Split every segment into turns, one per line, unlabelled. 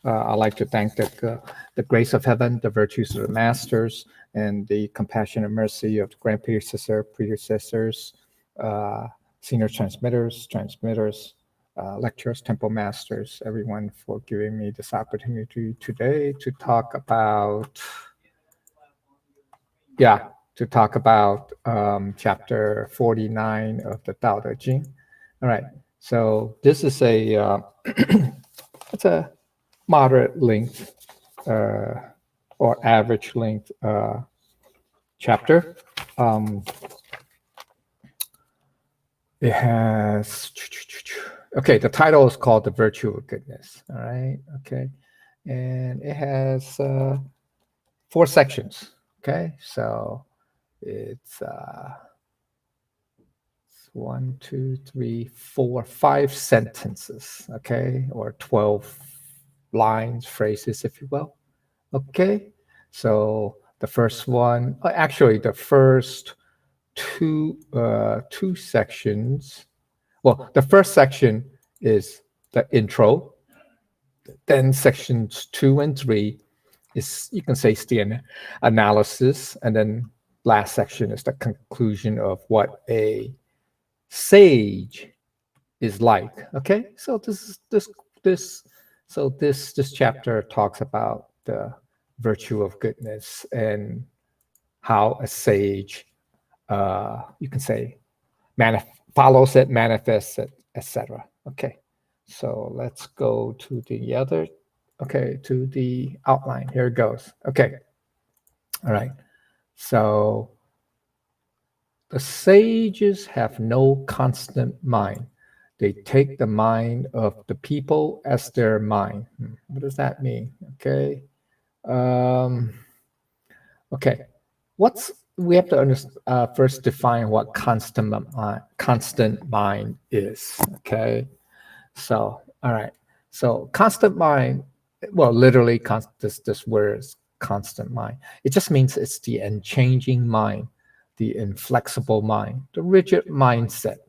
I'd like to thank the grace of heaven, the virtues of the masters, and the compassion and mercy of the grand predecessors, senior transmitters, lecturers, temple masters, everyone for giving me this opportunity today to talk about, chapter 49 of the Tao Te Ching. All right, so this is it's a moderate length or average length chapter. It has, the title is called The Virtue of Goodness. All right, okay. And it has 4 sections. Okay, so it's 1, 2, 3, 4, 5 sentences. Okay, or 12 lines, phrases, if you will. Okay, so the first one, actually, the first two sections. Well, the first section is the intro. Then sections 2 and 3 is, you can say, it's the analysis, and then last section is the conclusion of what a sage is like. Okay, so this chapter talks about the virtue of goodness and how a sage, you can say, follows it, manifests it, etc. Okay, so let's go to to the outline. Here it goes. Okay, all right. So the sages have no constant mind. They take the mind of the people as their mind. What does that mean? Okay. Okay. We have to first define what constant mind is. Okay. So, all right. So constant mind, well, literally, this word is constant mind. It just means it's the unchanging mind, the inflexible mind, the rigid mindset,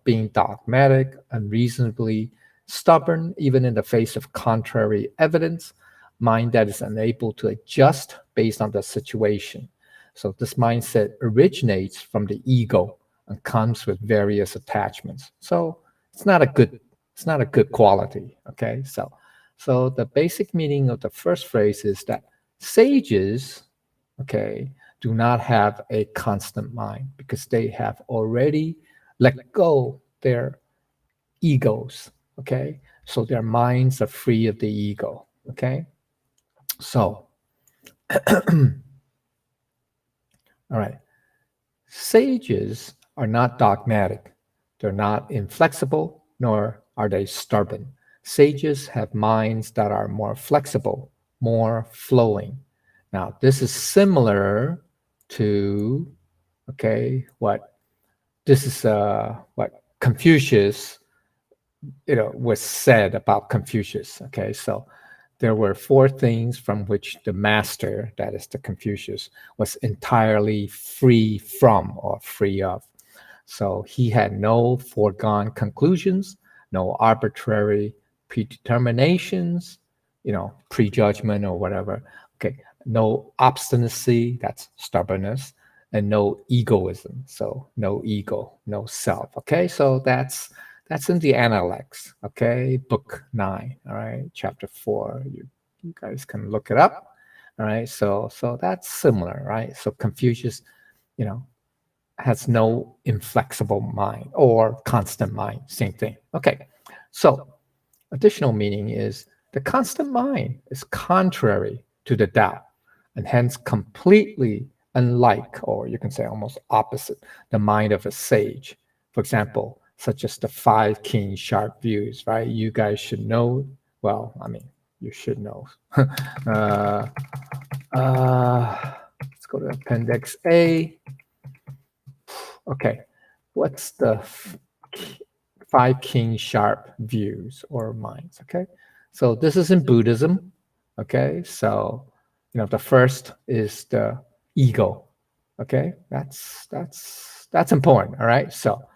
being dogmatic, unreasonably stubborn, even in the face of contrary evidence, mind that is unable to adjust based on the situation. So this mindset originates from the ego and comes with various attachments. So it's not a good quality. Okay, so the basic meaning of the first phrase is that sages, okay, do not have a constant mind because they have already let go their egos. Okay, so their minds are free of the ego. Okay, so all right. Sages are not dogmatic. They're not inflexible, nor are they stubborn. Sages have minds that are more flexible, more flowing. Now, this is similar to, what Confucius, was said about Confucius. Okay, so there were 4 things from which the master, that is the Confucius, was entirely free from or free of. So he had no foregone conclusions, no arbitrary predeterminations, prejudgment or whatever. Okay, no obstinacy, that's stubbornness, and no egoism. So no ego, no self. Okay, so that's in the Analects, okay, book 9, all right, chapter 4. You guys can look it up, all right. So that's similar, right? So Confucius, has no inflexible mind or constant mind, same thing. Okay, so additional meaning is the constant mind is contrary to the Tao, and hence completely unlike, or you can say almost opposite, the mind of a sage. For example, such as the 5 keen sharp views, right? You guys should know. Well, I mean, you should know. Let's go to Appendix A. Okay, what's the 5 keen sharp views or minds? Okay, so this is in Buddhism. Okay, so the first is the ego. Okay, that's important. All right, so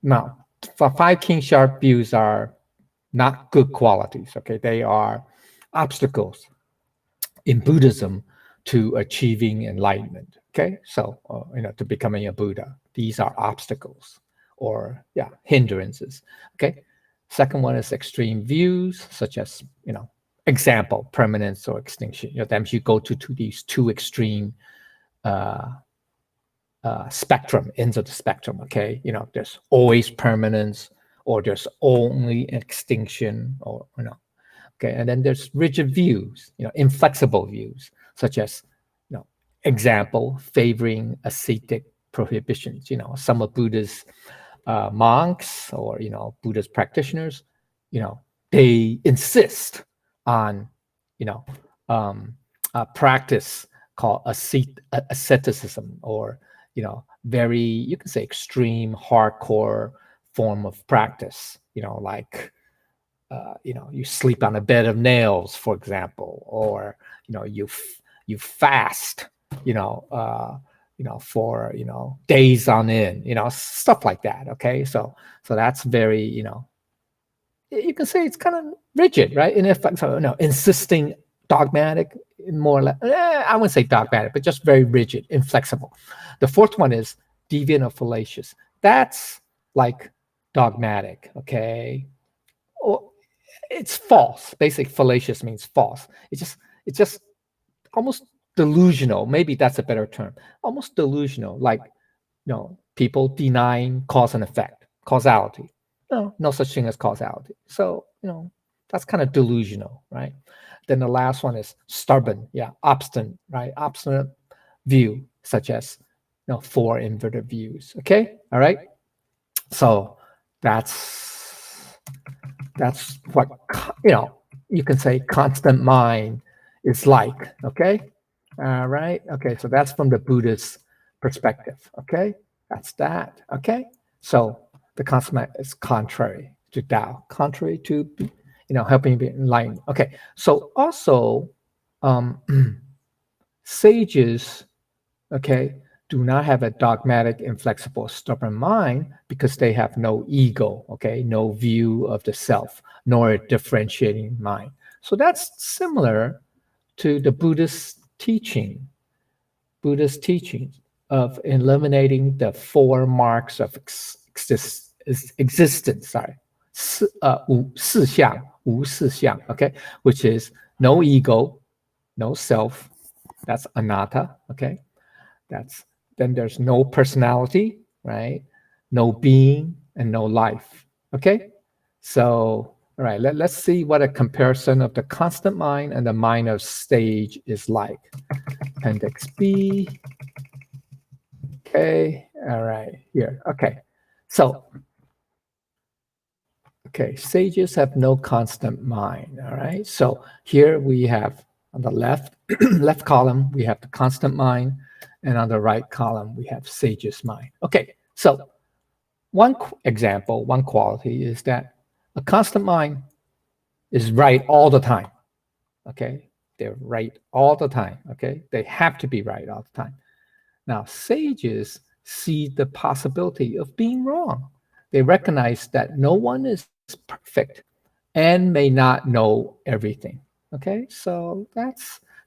now 5 keen sharp views are not good qualities. Okay, they are obstacles in Buddhism to achieving enlightenment. Okay, so to becoming a Buddha, these are obstacles or hindrances. Okay, second one is extreme views, such as example, permanence or extinction. Then you go to these two extreme spectrum, ends of the spectrum. Okay, there's always permanence, or there's only extinction, or Okay, and then there's rigid views, inflexible views, such as, example, favoring ascetic prohibitions. Some of Buddha's monks or Buddha's practitioners, they insist on, a practice called asceticism, or very, you can say, extreme, hardcore form of practice. Like you sleep on a bed of nails, for example, or you fast, for days on end, stuff like that. Okay, so that's very, you can say it's kind of rigid, right? In effect, so insisting, dogmatic, more or less. I wouldn't say dogmatic, but just very rigid, inflexible. The fourth one is deviant or fallacious. That's like dogmatic. Okay. Or it's false. Basically, fallacious means false. It's just almost delusional. Maybe that's a better term. Almost delusional, like people denying cause and effect, causality. No such thing as causality. So that's kind of delusional, right? Then the last one is stubborn, obstinate, right? Obstinate view, such as four inverted views. Okay, all right. So that's what you can say constant mind is like. Okay, all right. Okay, so that's from the Buddhist perspective. Okay, that's that. Okay, so the constant mind is contrary to Tao, contrary to helping you be enlightened. Okay, so also sages, okay, do not have a dogmatic, inflexible, stubborn mind because they have no ego, okay, no view of the self, nor a differentiating mind. So that's similar to the Buddhist teaching of eliminating the four marks of existence. Sorry, 四相, 无四相, okay, which is no ego, no self. That's anatta, okay. Then there's no personality, right? No being and no life. Okay. So, all right, let's see what a comparison of the constant mind and the mind of sage is like. Appendix B. Okay. All right. Here. Okay. So, okay, sages have no constant mind. All right. So here we have on the left column, we have the constant mind. And on the right column, we have sage's mind. Okay, so one example, one quality is that a constant mind is right all the time. Okay, they're right all the time. Okay, they have to be right all the time. Now, sages see the possibility of being wrong. They recognize that no one is perfect and may not know everything. Okay, so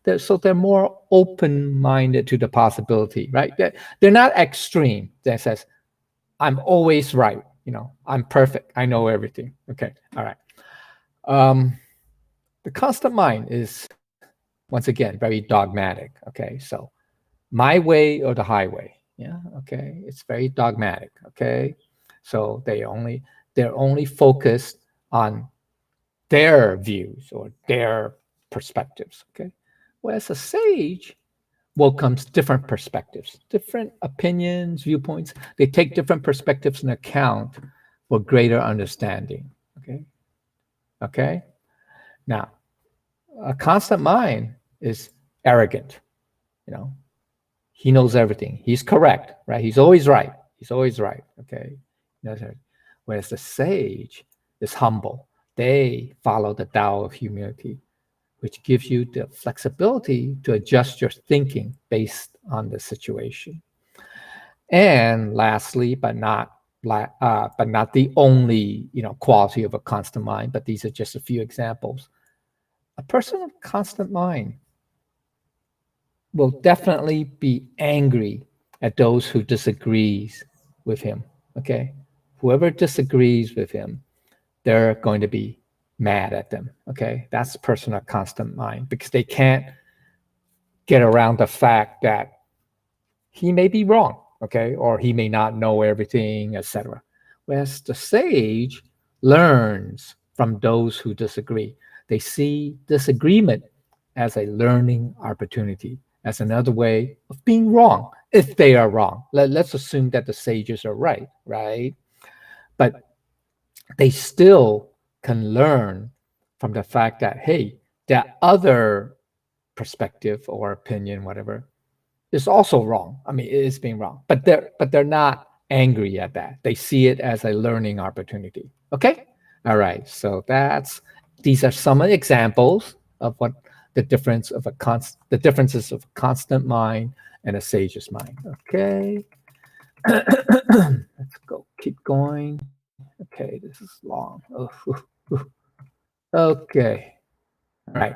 they're more open-minded to the possibility, right? They're not extreme. That says, I'm always right. I'm perfect. I know everything. Okay, all right. The constant mind is, once again, very dogmatic. Okay, so my way or the highway. Yeah, okay, it's very dogmatic. Okay, so they're only focused on their views or their perspectives. Okay, whereas a sage welcomes different perspectives, different opinions, viewpoints. They take different perspectives into account for greater understanding. Okay. Now, a constant mind is arrogant. He knows everything. He's correct, right? He's always right. Okay. Whereas the sage is humble. They follow the Tao of humility, which gives you the flexibility to adjust your thinking based on the situation. And lastly, but not but not the only, quality of a constant mind, but these are just a few examples. A person of constant mind will definitely be angry at those who disagrees with him, okay? Whoever disagrees with him, they're going to be mad at them, okay? That's person of constant mind, because they can't get around the fact that he may be wrong, okay? Or he may not know everything, etc. Whereas the sage learns from those who disagree. They see disagreement as a learning opportunity, as another way of being wrong, if they are wrong. Let's assume that the sages are right? But they still can learn from the fact that, hey, that other perspective or opinion, whatever, is also wrong. I mean, it is being wrong, but they're not angry at that. They see it as a learning opportunity. Okay. All right. So these are some examples of what the differences of a constant mind and a sage's mind. Okay. Let's go. Keep going. Okay. This is long. Okay. All right.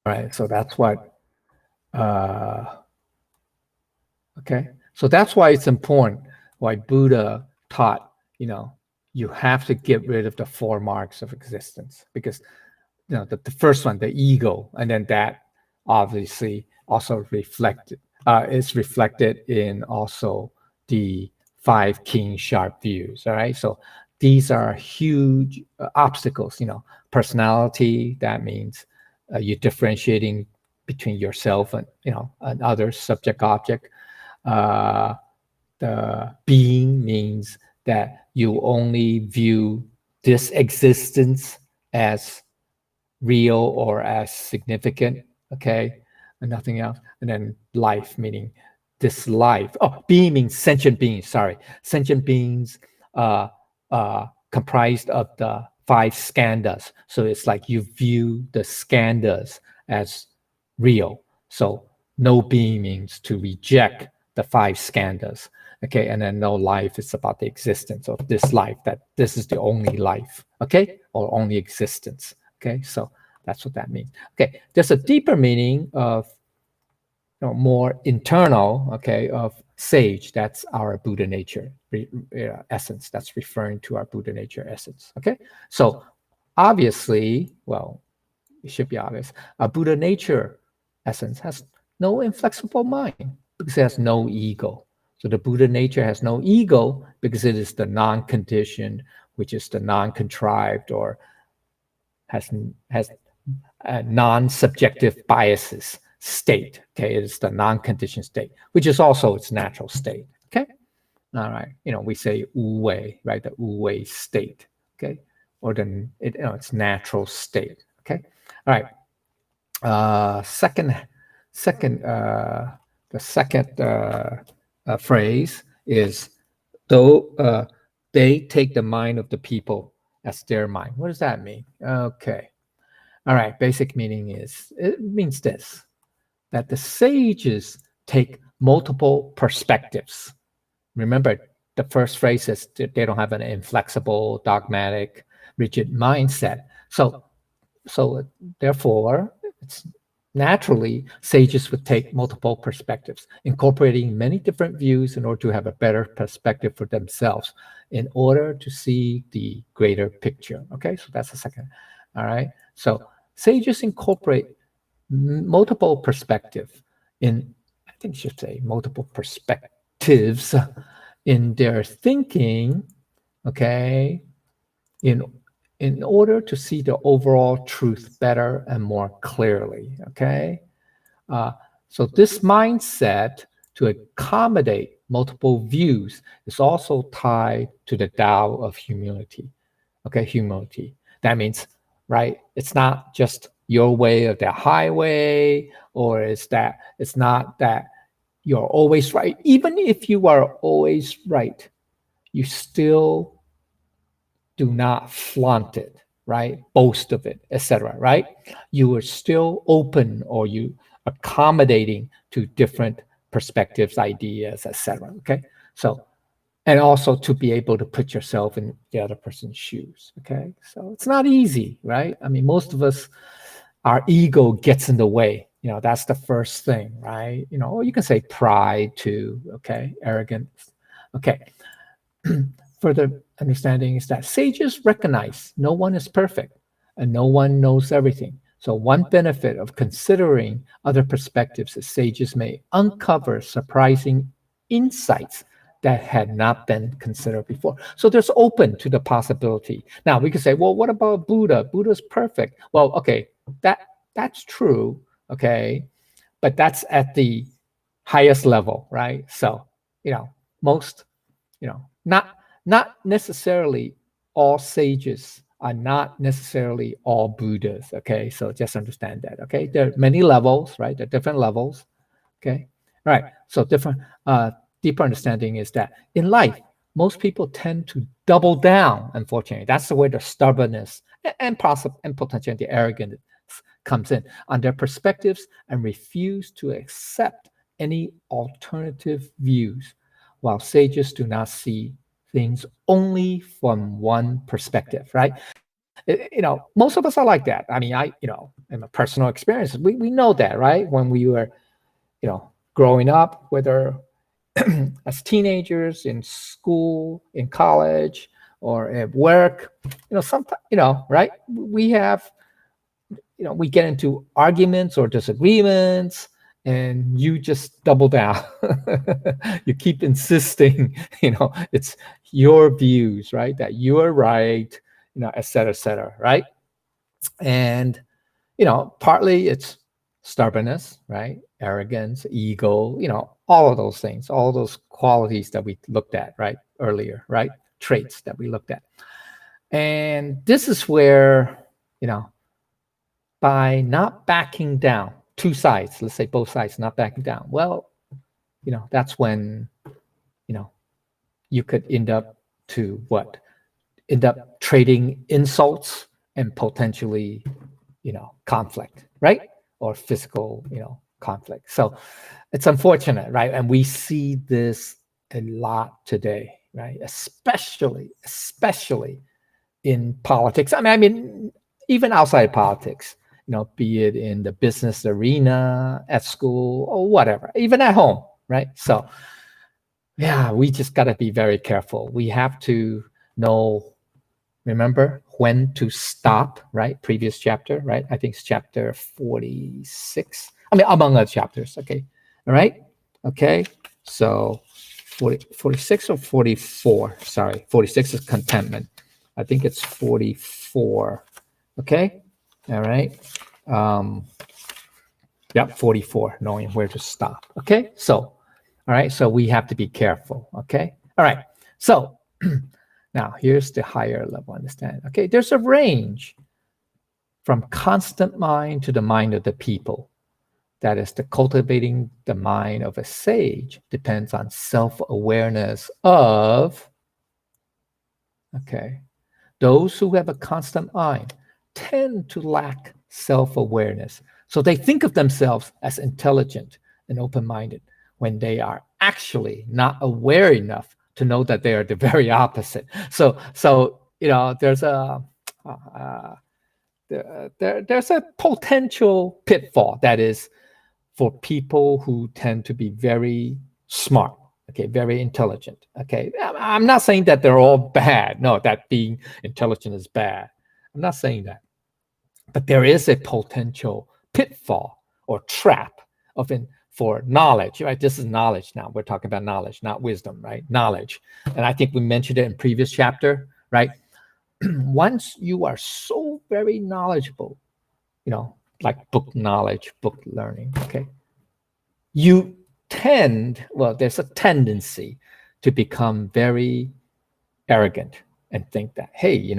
All right. So that's what. Okay. So that's why it's important. Why Buddha taught, you have to get rid of the 4 marks of existence, because the first one, the ego, and then that obviously also is reflected in also the 5 keen sharp views. All right. So these are huge obstacles. Personality, that means you're differentiating between yourself and and others, subject object. The being means that you only view this existence as real or as significant, okay, and nothing else. And then life, meaning this life. Oh, being means sentient beings. Sorry, sentient beings comprised of the 5 skandhas. So it's like you view the skandhas as real. So no being means to reject the 5 skandhas. Okay, and then no life is about the existence of this life, that this is the only life, okay, or only existence. Okay, so that's what that means. Okay, there's a deeper meaning of more internal, okay, of sage. That's our Buddha nature essence. That's referring to our Buddha nature essence. Okay, so obviously, well, it should be obvious. Our Buddha nature essence has no inflexible mind because it has no ego. So the Buddha nature has no ego because it is the non-conditioned, which is the non-contrived, or has non-subjective biases state. Okay, it is the non-conditioned state, which is also its natural state. Okay, all right. We say wu wei, right? The wu wei state. Okay, or its natural state. Okay, all right. The second phrase is, though they take the mind of the people as their mind. What does that mean? Okay. All right. Basic meaning is, it means this, that the sages take multiple perspectives. Remember, the first phrase is they don't have an inflexible, dogmatic, rigid mindset. So therefore, it's naturally sages would take multiple perspectives, incorporating many different views in order to have a better perspective for themselves, in order to see the greater picture. Okay, so that's the second. All right, so sages incorporate multiple perspective in, I think I should say multiple perspectives in their thinking, okay, in order to see the overall truth better and more clearly, okay? So this mindset to accommodate multiple views is also tied to the Tao of humility, okay? Humility. That means, right, it's not just your way or the highway, or it's not that you're always right. Even if you are always right, you still do not flaunt it, right? Boast of it, etc., right? You are still open, or you accommodating to different perspectives, ideas, etc. Okay, so and also to be able to put yourself in the other person's shoes. Okay, so it's not easy, right? I mean, most of us, our ego gets in the way. That's the first thing, right? Or you can say pride too. Okay, arrogance. Okay. Further understanding is that sages recognize no one is perfect and no one knows everything. So one benefit of considering other perspectives is sages may uncover surprising insights that had not been considered before. So there's open to the possibility. Now we could say, well, what about Buddha? Buddha's perfect. Well, okay, that's true, okay, but that's at the highest level, right? So, most, not necessarily all sages are not necessarily all Buddhas, okay? So just understand that, okay? There are many levels, right? There are different levels, okay? All right, so deeper understanding is that in life, most people tend to double down, unfortunately. That's the way the stubbornness and potentially the arrogance comes in on their perspectives and refuse to accept any alternative views, while sages do not see things only from one perspective, right? Most of us are like that. I mean, in my personal experience, we know that, right? When we were, growing up, whether as teenagers, in school, in college, or at work, sometimes, right? We have, we get into arguments or disagreements, and you just double down. You keep insisting, it's your views, right? That you're right, et cetera, right? And, partly it's stubbornness, right? Arrogance, ego, all of those things, all those qualities that we looked at, right? Earlier, right? Traits that we looked at. And this is where, by not backing down, two sides, let's say both sides not backing down, well, that's when, you could end up to what? End up trading insults and potentially, conflict, right? Or physical, conflict. So it's unfortunate, right? And we see this a lot today, right? Especially in politics. I mean, even outside politics, be it in the business arena, at school, or whatever, even at home, right? So, yeah, we just got to be very careful. We have to know, remember when to stop, right? Previous chapter, right? I think it's chapter 46. I mean, among other chapters, okay? All right? Okay, so 46 or 44? Sorry, 46 is contentment. I think it's 44. Okay, all right. Yep, 44, knowing where to stop. Okay, so, all right, so we have to be careful. Okay, all right. So now here's the higher level understanding. Okay, there's a range from constant mind to the mind of the people. That is, the cultivating the mind of a sage depends on self-awareness of, okay, those who have a constant mind tend to lack self-awareness. So they think of themselves as intelligent and open-minded when they are actually not aware enough to know that they are the very opposite. So there's there's a potential pitfall that is for people who tend to be very smart, okay, very intelligent. Okay, I'm not saying that they're all bad. No, that being intelligent is bad. I'm not saying that. But there is a potential pitfall or trap for knowledge, right? This is knowledge now. We're talking about knowledge, not wisdom, right? Knowledge. And I think we mentioned it in previous chapter, right? Once you are so very knowledgeable, like book knowledge, book learning, okay, you there's a tendency to become very arrogant and think that, hey,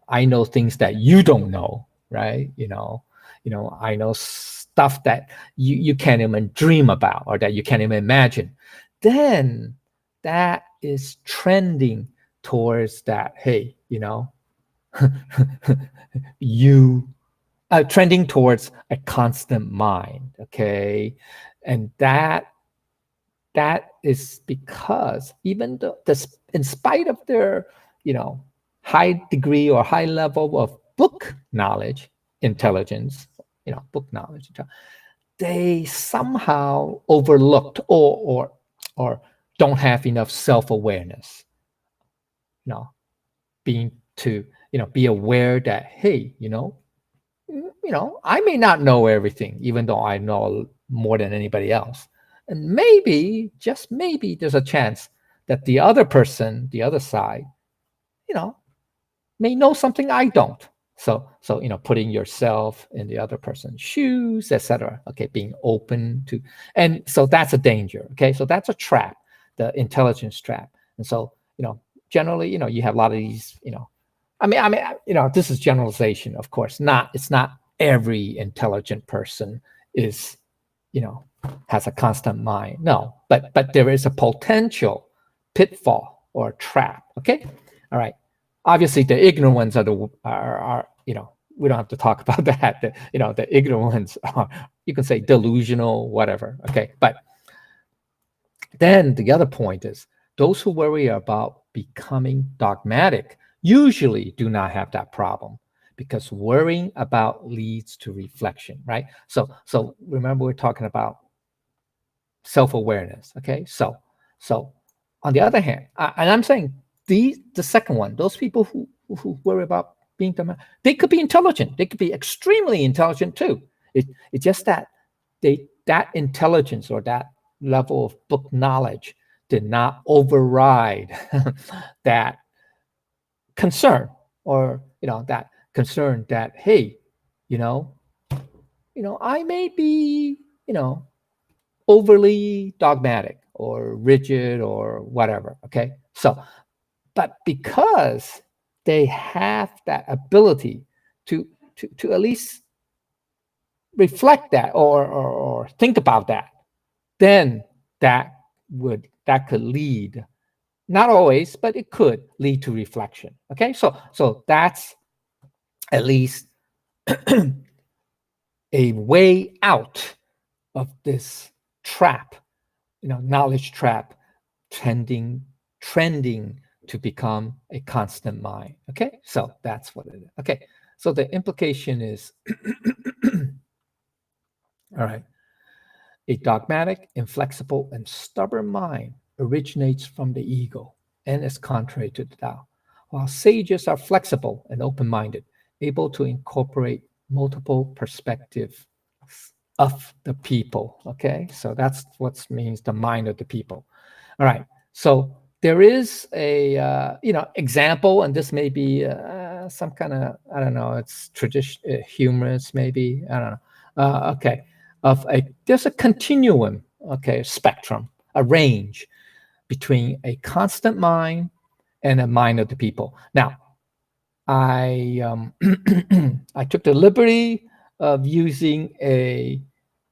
I know things that you don't know, right? I know stuff that you can't even dream about or that you can't even imagine. Then that is trending towards that, hey, you trending towards a constant mind, okay? And that is because even though in spite of their, high degree or high level of book knowledge, intelligence, book knowledge, they somehow overlooked or don't have enough self-awareness, being to, be aware that, hey, I may not know everything, even though I know more than anybody else. And maybe, just maybe, there's a chance that the other person, the other side, may know something I don't. So putting yourself in the other person's shoes, etc. Okay, being open to, and so that's a danger. Okay, so that's a trap, the intelligence trap. And so, generally, you have a lot of these, I mean, this is generalization, of course. It's not every intelligent person is, has a constant mind. No, but there is a potential pitfall or trap. Okay, all right. Obviously, the ignorant ones are we don't have to talk about that. The ignorant ones are, you can say, delusional, whatever. Okay, but then the other point is those who worry about becoming dogmatic usually do not have that problem, because worrying about leads to reflection, right? So remember, we're talking about self-awareness. Okay, so on the other hand, and I'm saying the second one, those people who worry about being dogmatic, they could be intelligent. They could be extremely intelligent too. It's just that that intelligence or that level of book knowledge did not override that concern, or that concern that, hey, I may be overly dogmatic or rigid or whatever. Okay, so but because they have that ability to at least reflect that or think about that, then that could lead, not always, but it could lead to reflection. Okay, so that's at least a way out of this trap, knowledge trap, trending to become a constant mind. Okay, so that's what it is. Okay, so the implication is, all right, a dogmatic, inflexible, and stubborn mind originates from the ego and is contrary to the Tao, while sages are flexible and open-minded, able to incorporate multiple perspectives of the people. Okay, so that's what means the mind of the people. All right, so there is a example, and this may be some kind of, I don't know, it's humorous maybe, I don't know. Okay, there's a continuum, okay, spectrum, a range between a constant mind and a mind of the people. Now, I I took the liberty of using a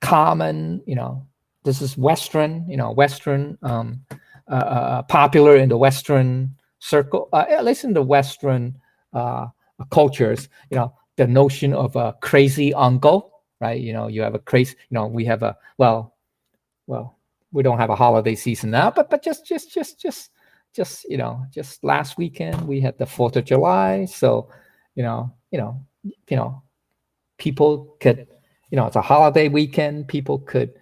common, this is Western, Western, popular in the Western circle, at least in the Western cultures, the notion of a crazy uncle, right? You have a crazy, we have a, well, we don't have a holiday season now, but just last weekend we had the 4th of July. So, people could, it's a holiday weekend. People could,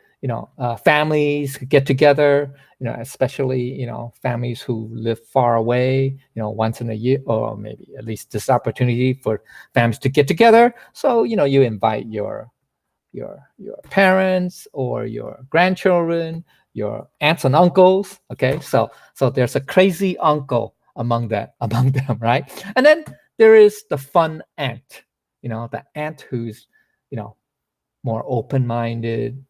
families could get together, especially, families who live far away, once in a year, or maybe at least this opportunity for families to get together. So, you invite your parents or your grandchildren, your aunts and uncles. Okay, so there's a crazy uncle among them, right? And then there is the fun aunt, the aunt who's, more open-minded,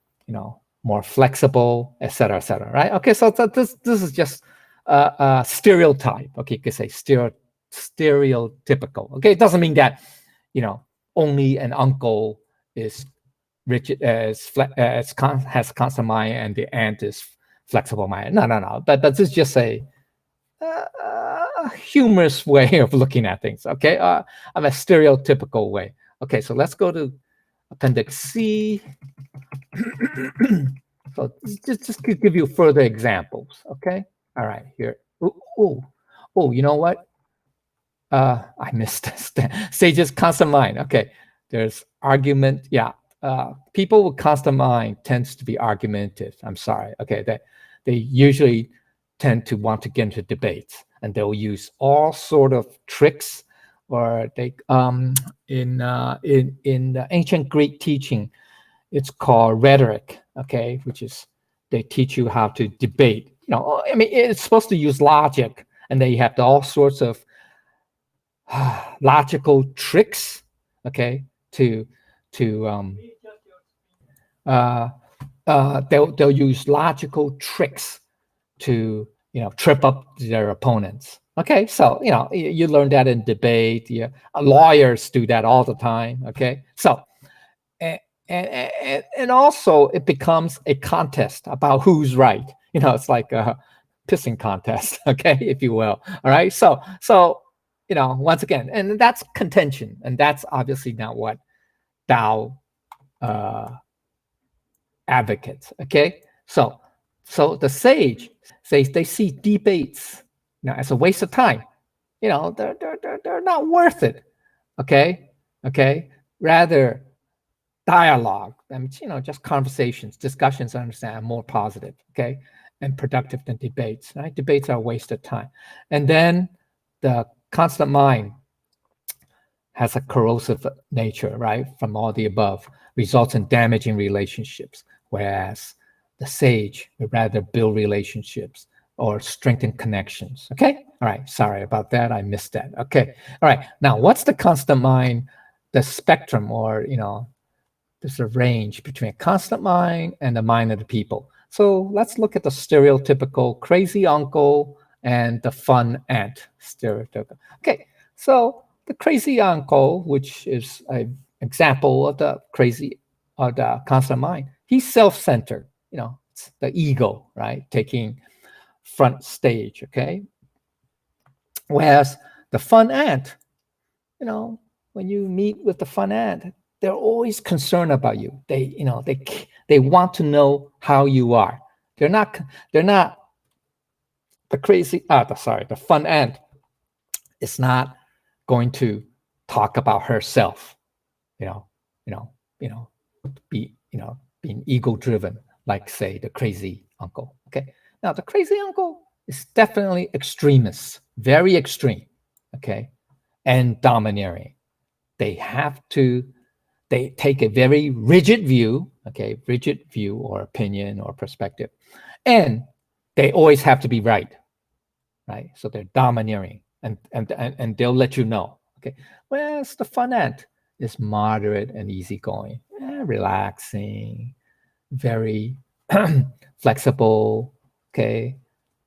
more flexible, etc., right? Okay, so this is just a stereotype. Okay, you could say stereotypical. Okay, it doesn't mean that, only an uncle is rigid, has constant mind, and the aunt is flexible mind. No. But this is just a humorous way of looking at things. Okay, a stereotypical way. Okay, so let's go to Appendix C. So just to give you further examples. Okay, all right, here. Ooh, oh, you know what? I missed this. Sage's constant mind. Okay, there's argument. Yeah, people with constant mind tends to be argumentative. I'm sorry. Okay, they usually tend to want to get into debates, and they'll use all sort of tricks, or they in the ancient Greek teaching, it's called rhetoric. Okay, which is they teach you how to debate. I mean, it's supposed to use logic, and they have all sorts of logical tricks, okay, they'll use logical tricks to trip up their opponents. Okay, so you learn that in debate. Yeah, lawyers do that all the time. Okay, so and also it becomes a contest about who's right. It's like a pissing contest, okay, if you will. All right, so once again, and that's contention, and that's obviously not what Tao advocates. Okay, so the sage says they see debates as a waste of time. They're not worth it. Okay, rather dialogue. I mean, just conversations, discussions. I understand are more positive. Okay, and productive than debates. Right, debates are a waste of time. And then the constant mind has a corrosive nature, right? From all the above, results in damaging relationships, whereas the sage would rather build relationships or strengthen connections. Okay, all right, sorry about that, I missed that. Okay, all right, now what's the constant mind, the spectrum, or there's a range between a constant mind and the mind of the people. So let's look at the stereotypical crazy uncle and the fun aunt stereotypical. Okay, so the crazy uncle, which is an example of the crazy or the constant mind, he's self-centered. It's the ego, right, taking front stage. Okay, whereas the fun aunt, when you meet with the fun aunt, they're always concerned about you. They want to know how you are. They're not the fun aunt is not going to talk about herself, being ego driven, like say the crazy uncle. Okay, now the crazy uncle is definitely extremist, very extreme. Okay, and domineering. They take a very rigid view, or opinion or perspective, and they always have to be right. So they're domineering, and they'll let you know. Okay, whereas the fun aunt is moderate and easygoing, relaxing, very flexible. Okay,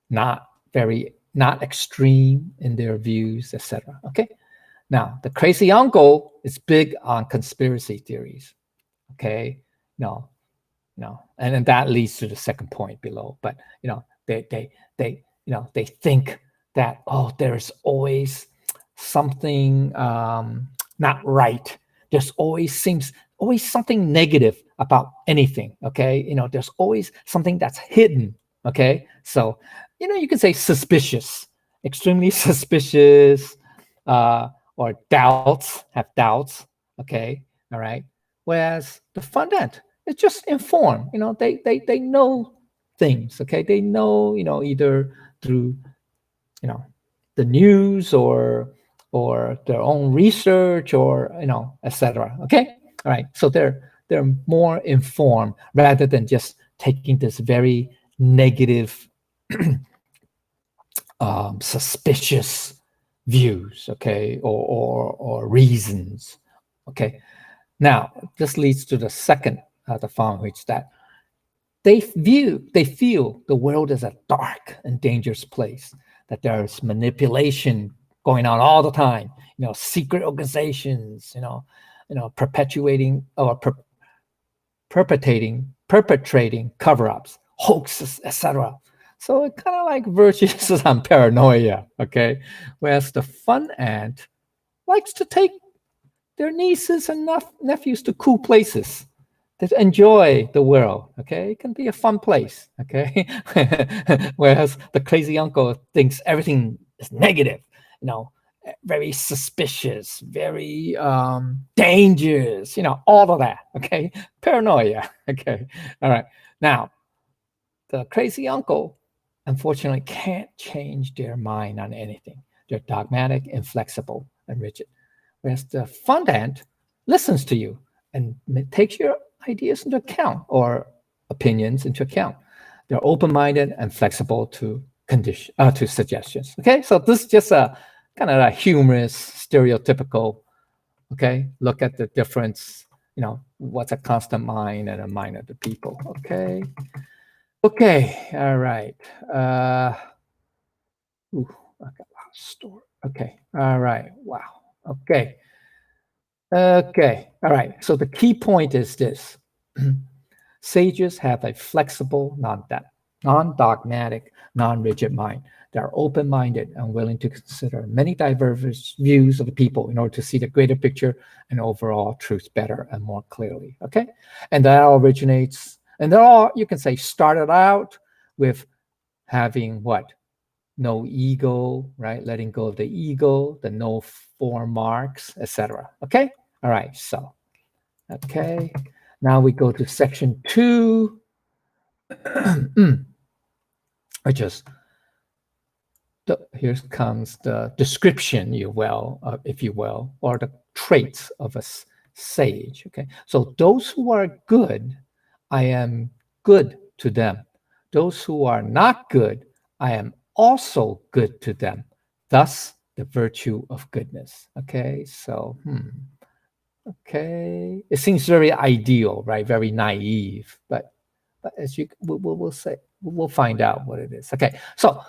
not extreme in their views, etc. Okay. Now, the crazy uncle is big on conspiracy theories. Okay, and then that leads to the second point below. But they think that there's always something not right. There's always something negative about anything. Okay, there's always something that's hidden. Okay, so you can say suspicious, extremely suspicious. Or have doubts, okay, all right. Whereas the fun aunt is just informed. They know things, okay. They know, either through, the news or their own research or etc. Okay, all right. So they're more informed rather than just taking this very negative, suspicious views, okay, or reasons. Okay, now this leads to the second the following, which that they feel the world is a dark and dangerous place, that there's manipulation going on all the time, secret organizations, perpetuating or perpetrating cover-ups, hoaxes, etc. So it kind of like verges on paranoia, okay? Whereas the fun aunt likes to take their nieces and nephews to cool places, to enjoy the world, okay? It can be a fun place, okay? Whereas the crazy uncle thinks everything is negative, very suspicious, very dangerous, all of that. Okay, paranoia. Okay, all right. Now, the crazy uncle, unfortunately, can't change their mind on anything. They're dogmatic, inflexible, and rigid. Whereas the fun aunt listens to you and takes your ideas into account or opinions into account. They're open-minded and flexible to to suggestions. Okay, so this is just a kind of a humorous, stereotypical. Okay, look at the difference. What's a constant mind and a mind of the people. Okay. Okay. All right. Ooh, I got a lot of story. Okay. All right. Wow. Okay. Okay. All right. So the key point is this. Sages have a flexible, non-dogmatic, non-rigid mind. They are open-minded and willing to consider many diverse views of the people in order to see the greater picture and overall truth better and more clearly. Okay, and that all originates, and they're all, you can say, started out with having what? No ego, right? Letting go of the ego, the no form marks, etc. Okay, all right. So, okay. Now we go to section 2, which is here comes the description, if you will, or the traits of a sage. Okay, so those who are good, I am good to them. Those who are not good, I am also good to them. Thus, the virtue of goodness. Okay, so okay, it seems very ideal, right? Very naive, but as we'll say, we'll find out what it is. Okay, so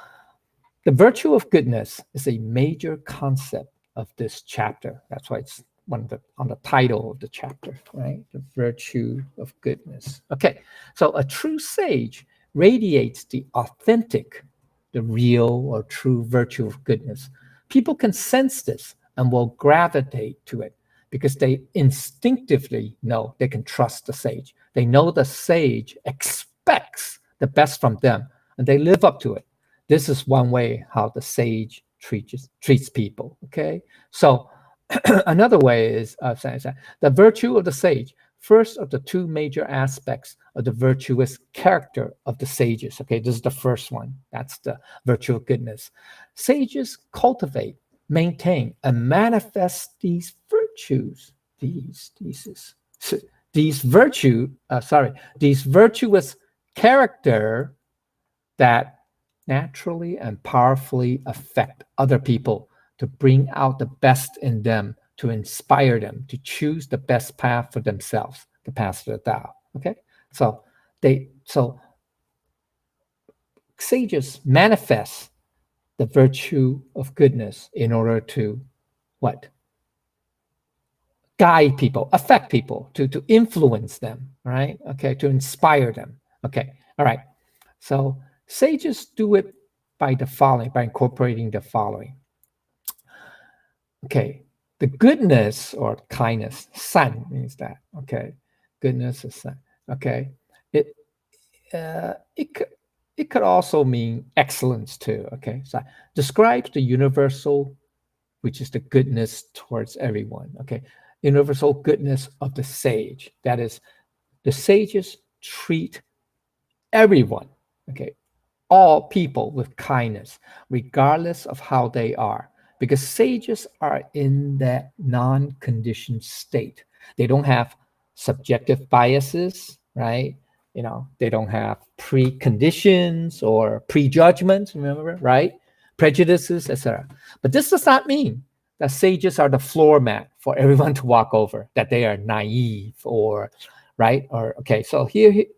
the virtue of goodness is a major concept of this chapter. That's why it's on the title of the chapter, right? The virtue of goodness. Okay, so a true sage radiates the authentic, the real or true virtue of goodness. People can sense this and will gravitate to it because they instinctively know they can trust the sage. They know the sage expects the best from them and they live up to it. This is one way how the sage treats people. Okay, so another way is the virtue of the sage. First of the two major aspects of the virtuous character of the sages. Okay, this is the first one. That's the virtue of goodness. Sages cultivate, maintain, and manifest these virtues. These virtuous character that naturally and powerfully affect other people to bring out the best in them, to inspire them to choose the best path for themselves, the path of the Tao. Okay, so sages manifest the virtue of goodness in order to what? Guide people, affect people, to influence them, right? Okay, to inspire them. Okay, all right. So sages do it by incorporating the following. Okay, the goodness or kindness, san means that. Okay, goodness is san. Okay, it could also mean excellence too. Okay, so describes the universal, which is the goodness towards everyone. Okay, universal goodness of the sage. That is, the sages treat everyone. Okay, all people with kindness, regardless of how they are, because sages are in that non-conditioned state. They don't have subjective biases, right? They don't have preconditions or prejudgments, remember, right? Prejudices, etc. But this does not mean that sages are the floor mat for everyone to walk over, that they are naive or, right? Or, okay, so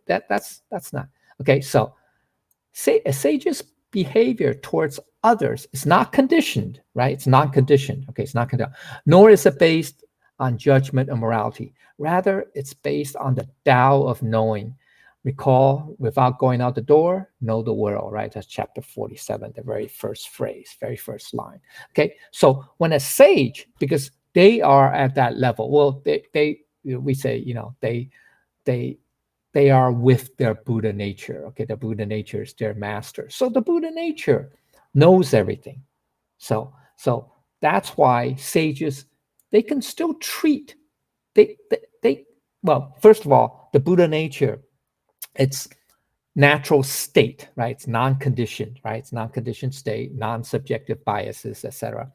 that's not. Okay, so a sage's behavior towards others is not conditioned, right? It's not conditioned. Okay, it's not conditioned. Nor is it based on judgment and morality. Rather, it's based on the Tao of knowing. Recall, without going out the door, know the world, right? That's chapter 47, the very first phrase, very first line. Okay, so when a sage, because they are at that level, well, we say, they are with their Buddha nature. Okay, the Buddha nature is their master. So the Buddha nature knows everything. So that's why sages, they can still treat, they well, first of all, the Buddha nature, it's natural state, right? It's non-conditioned, right? It's non-conditioned state, non-subjective biases, etc.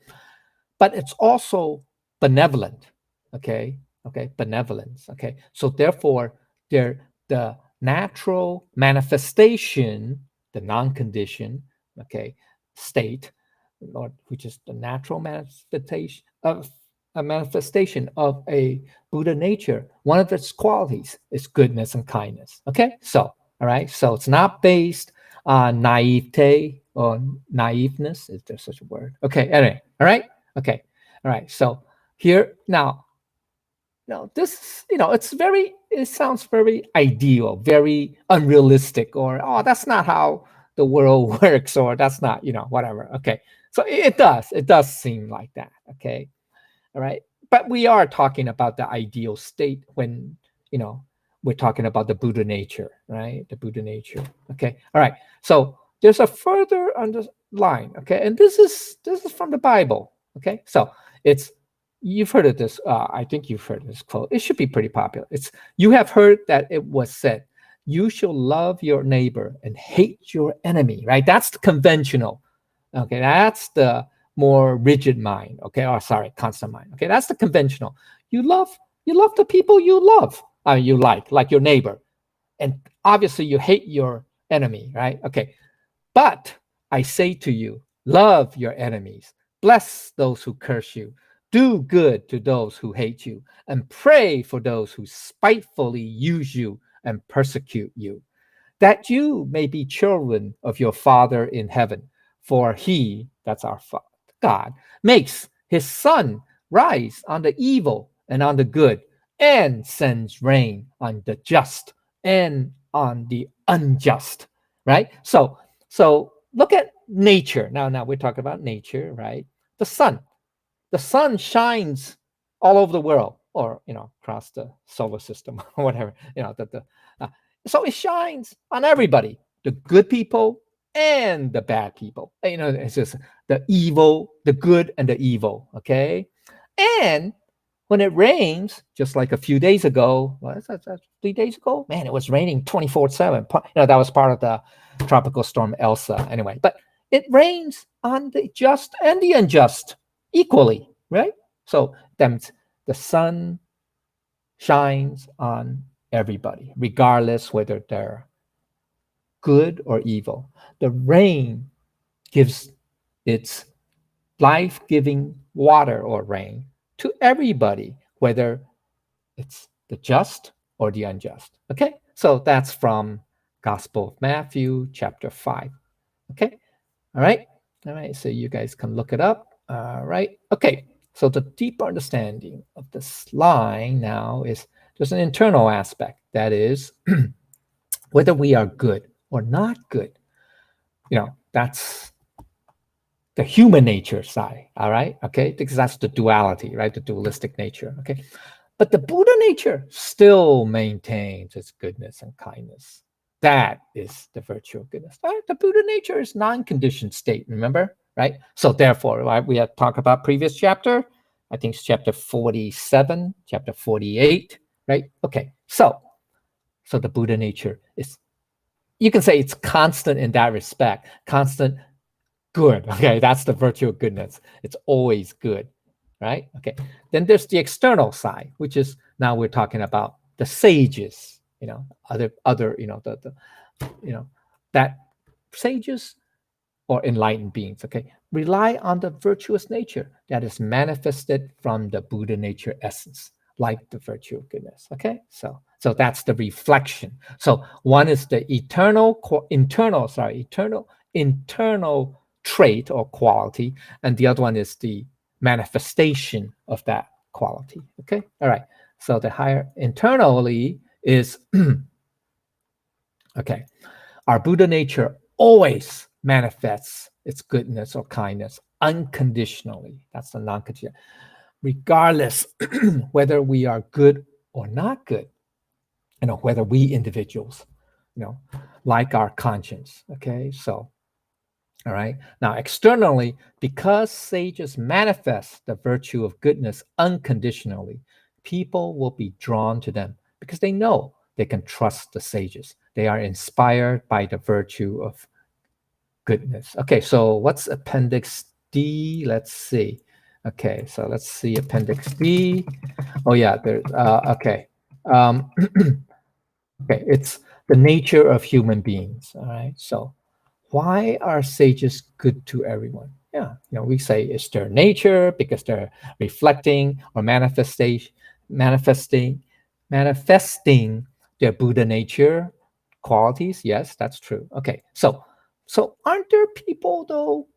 But it's also benevolent, okay? Okay, benevolence, okay? So therefore, the natural manifestation, the non-conditioned, okay, state, or which is the natural manifestation of a Buddha nature, one of its qualities is goodness and kindness. Okay, so all right, so it's not based on naivete or naiveness. Is there such a word? Okay, anyway, all right, okay, all right. So here now, this, it sounds very ideal, very unrealistic, or oh, that's not how the world works, or that's not, whatever. Okay, so it does seem like that. Okay, all right, but we are talking about the ideal state when we're talking about the Buddha nature, right? The Buddha nature. Okay, all right. So there's a further underline. Okay, and this is from the Bible. Okay, so it's, you've heard of this. I think you've heard this quote. It should be pretty popular. It's, you have heard that it was said, "You shall love your neighbor and hate your enemy." Right? That's the conventional. Okay, that's the more rigid mind. Okay, or sorry, constant mind. Okay, that's the conventional. You love the people you love, you like your neighbor, and obviously you hate your enemy, right? Okay, but I say to you, love your enemies, bless those who curse you, do good to those who hate you, and pray for those who spitefully use you and persecute you, that you may be children of your Father in heaven. For he, that's our God, makes his sun rise on the evil and on the good, and sends rain on the just and on the unjust. Right? So look at nature. Now we're talking about nature, right? The sun. The sun shines all over the world, or across the solar system, or whatever. So it shines on everybody, the good people and the bad people. It's just the evil, the good and the evil. Okay, and when it rains, just like a few days ago, what is that, 3 days ago? Man, it was raining 24/7. That was part of the tropical storm Elsa. Anyway, but it rains on the just and the unjust equally, right? So the sun shines on everybody, regardless whether they're good or evil. The rain gives its life-giving water or rain to everybody, whether it's the just or the unjust. Okay, so that's from Gospel of Matthew, chapter 5. Okay, all right, so you guys can look it up. All right, okay, so the deeper understanding of this line now is there's an internal aspect, that is whether we are good or not good. That's the human nature side. All right, okay, because that's the duality, right? The dualistic nature. Okay, but the Buddha nature still maintains its goodness and kindness. That is the virtue of goodness. Right? The Buddha nature is non-conditioned state, remember? Right? So therefore, right, we had talked about previous chapter. I think it's chapter 47, chapter 48, right? Okay, so the Buddha nature is, you can say it's constant in that respect, constant good. Okay, that's the virtue of goodness. It's always good, right? Okay, then there's the external side, which is, now we're talking about the sages, other that sages or enlightened beings, okay, rely on the virtuous nature that is manifested from the Buddha nature essence, like the virtue of goodness. Okay, so that's the reflection. So one is the internal trait or quality, and the other one is the manifestation of that quality. Okay, all right. So the higher internally is okay. Our Buddha nature always manifests its goodness or kindness unconditionally. That's the non-conditional, regardless whether we are good or not good. Whether we individuals, like our conscience. Okay, so All right. Now, externally, because sages manifest the virtue of goodness unconditionally, people will be drawn to them because they know they can trust the sages. They are inspired by the virtue of goodness. Okay, so what's Appendix D? Let's see. Okay, so let's see Appendix D. Oh yeah, there's okay. Um, okay, it's the nature of human beings. All right, so why are sages good to everyone? Yeah, we say it's their nature because they're reflecting or manifesting, manifesting their Buddha nature qualities. Yes, that's true. Okay, so aren't there people though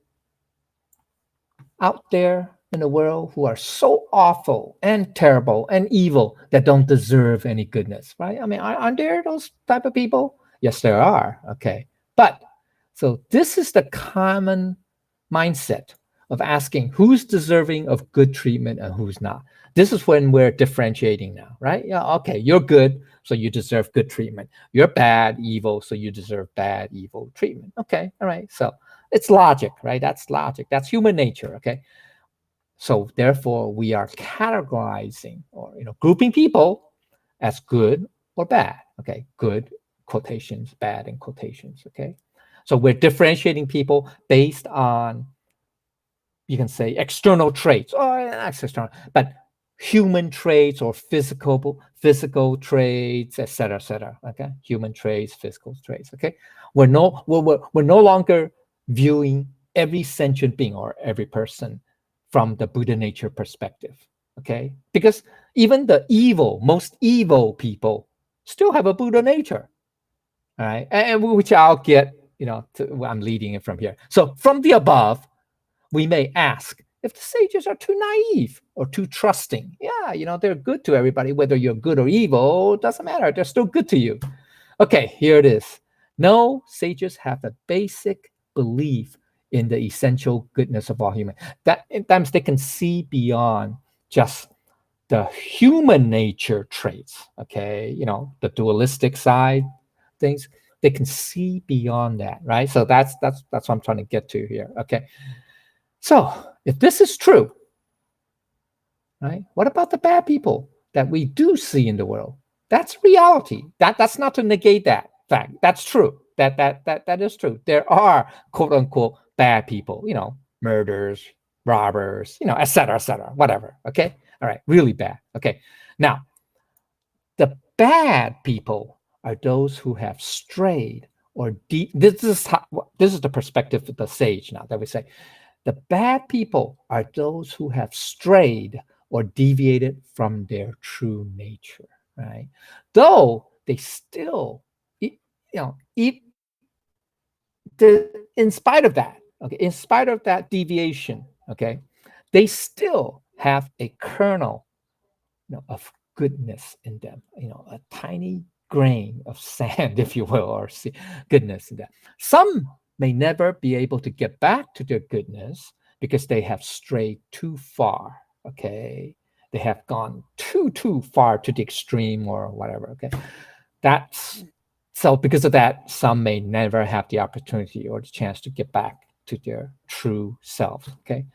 out there in the world who are so awful and terrible and evil that don't deserve any goodness, right? I mean, aren't there those type of people? Yes, there are. Okay, but so this is the common mindset of asking who's deserving of good treatment and who's not. This is when we're differentiating now, right? Yeah, okay, you're good, so you deserve good treatment. You're bad, evil, so you deserve bad, evil treatment. Okay, all right. So it's logic, right? That's logic. That's human nature. Okay. So therefore, we are categorizing or grouping people as good or bad. Okay, good quotations, bad in quotations. Okay, so we're differentiating people based on, you can say, external traits. Oh, that's external, but human traits or physical traits, etc., etc. Okay, human traits, physical traits. Okay, we're no longer viewing every sentient being or every person from the Buddha nature perspective. Okay, because even the most evil people still have a Buddha nature. All right, and which I'll get. I'm leading it from here. So from the above, we may ask if the sages are too naive or too trusting. Yeah, they're good to everybody, whether you're good or evil, doesn't matter. They're still good to you. Okay, here it is. No, sages have a basic belief in the essential goodness of all humans. That at times they can see beyond just the human nature traits, okay, the dualistic side things. They can see beyond that, right? So that's what I'm trying to get to here. Okay. So, if this is true, right, what about the bad people that we do see in the world? That's reality. That's not to negate that fact. That's true. That is true. There are quote unquote bad people, murderers, robbers, et cetera, whatever. Okay. All right. Really bad. Okay. Now, the bad people are those who have strayed or this is the perspective of the sage now that we say the bad people are those who have strayed or deviated from their true nature, right? Though they still, in spite of that, okay, in spite of that deviation, okay, they still have a kernel, of goodness in them, a tiny grain of sand, if you will, or goodness in that. Some may never be able to get back to their goodness because they have strayed too far. Okay. They have gone too far to the extreme or whatever. Okay. That's so because of that, some may never have the opportunity or the chance to get back to their true selves. Okay,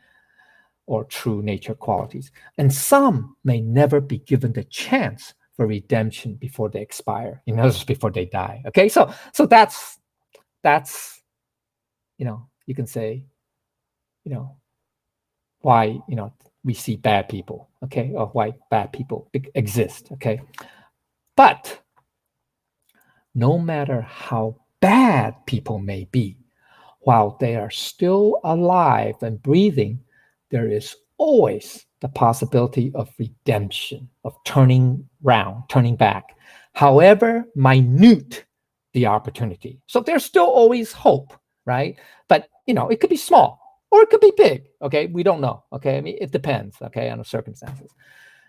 or true nature qualities. And some may never be given the chance for redemption before they expire, before they die. Okay, so that's you can say, you know, why we see bad people, okay, or why bad people exist, okay. But no matter how bad people may be, while they are still alive and breathing, there is always the possibility of redemption, of turning round, turning back, however minute the opportunity. So there's still always hope, right? But it could be small or it could be big. Okay, we don't know. Okay, I mean it depends. Okay, on the circumstances.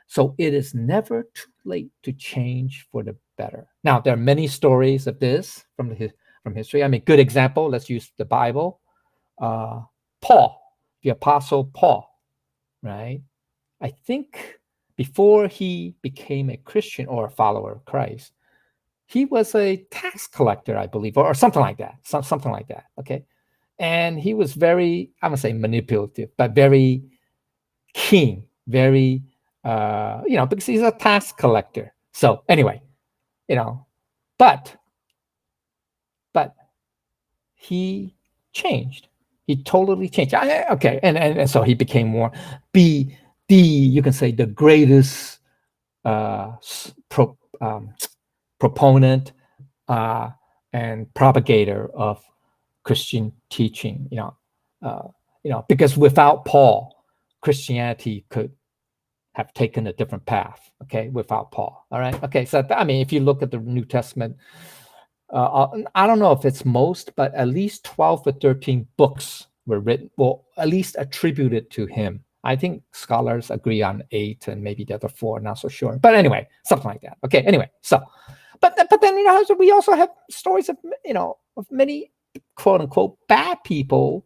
So it is never too late to change for the better. Now there are many stories of this from history. I mean, good example. Let's use the Bible. Uh, Paul, the Apostle Paul, right? I think before he became a Christian or a follower of Christ, he was a tax collector, I believe, or something like that. Something like that. Okay, And he was very, I would say manipulative, but very keen, very, because he's a tax collector. So anyway, but he changed. He totally changed. Okay, and so he became more you can say the greatest proponent and propagator of Christian teaching. Because without Paul, Christianity could have taken a different path. Okay, without Paul. All right. Okay, so if you look at the New Testament, I don't know if it's most, but at least 12 or 13 books were written, well, at least attributed to him. I think scholars agree on 8 and maybe the other 4, not so sure. But anyway, something like that. Okay, anyway, so, but then, we also have stories of, of many quote unquote bad people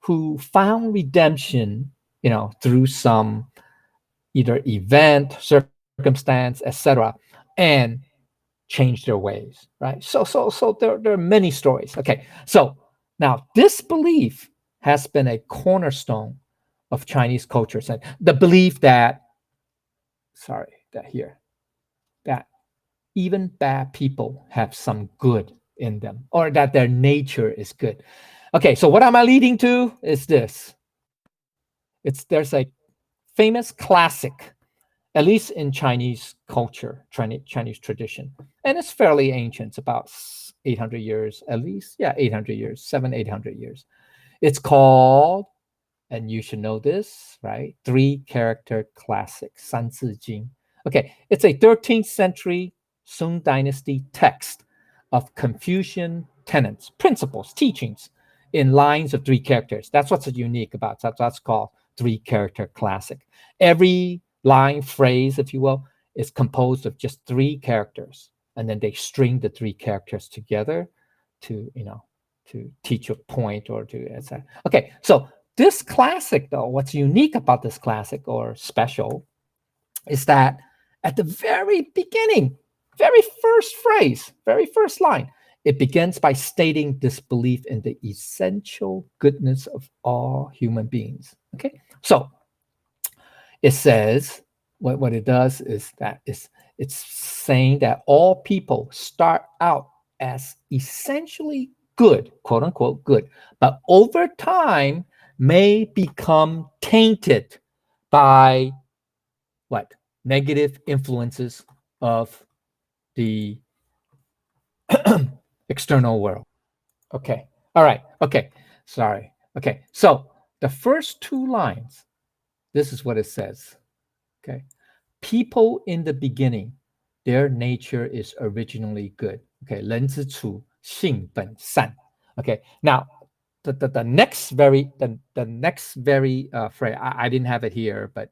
who found redemption, through some either event, circumstance, etc., and change their ways, right? So there are many stories. Okay, so now this belief has been a cornerstone of Chinese culture. So the belief that even bad people have some good in them, or that their nature is good. Okay, so what am I leading to is this. There's a famous classic, at least in Chinese culture, Chinese tradition. And it's fairly ancient. It's about 800 years, at least. Yeah, 800 years, 800 years. It's called, and you should know this, right? 3-character classic, 三字经. Okay, it's a 13th century Sung Dynasty text of Confucian tenets, principles, teachings in lines of 3 characters. That's what's unique about it. That's called 3-character classic. Every line, phrase, if you will, is composed of just 3 characters, and then they string the 3 characters together to teach a point or to etc. Okay, so this classic, though, what's unique about this classic or special is that at the very beginning, very first phrase, very first line, it begins by stating this belief in the essential goodness of all human beings. Okay, so it says, what it does is that it's saying that all people start out as essentially good, quote unquote good, but over time may become tainted by what? Negative influences of the external world. Okay. All right. Okay. Sorry. Okay. So the first 2 lines, this is what it says. Okay. People in the beginning, their nature is originally good. Okay. 人之初，性本善. Okay. Now, the next very phrase, I didn't have it here, but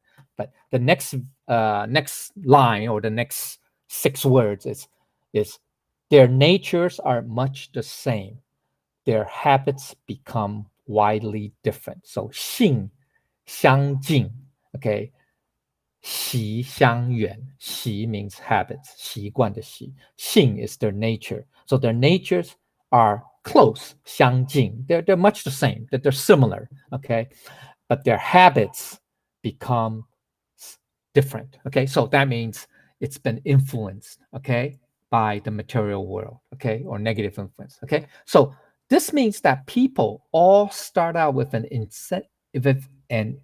the next line or the next 6 words is their natures are much the same. Their habits become widely different. So 性相近, okay. 习相远, 习 means habits, 习惯的习. 性 is their nature. So their natures are close, 相近. They're much the same, that they're similar, okay? But their habits become different, okay? So that means it's been influenced, okay, by the material world, okay, or negative influence, okay? So this means that people all start out with an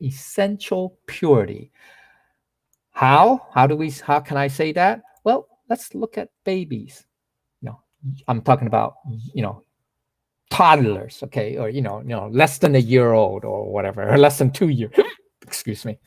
essential purity. How can I say that? Well, let's look at babies. I'm talking about, toddlers, okay, or less than a year old or whatever, or less than 2 years. Excuse me.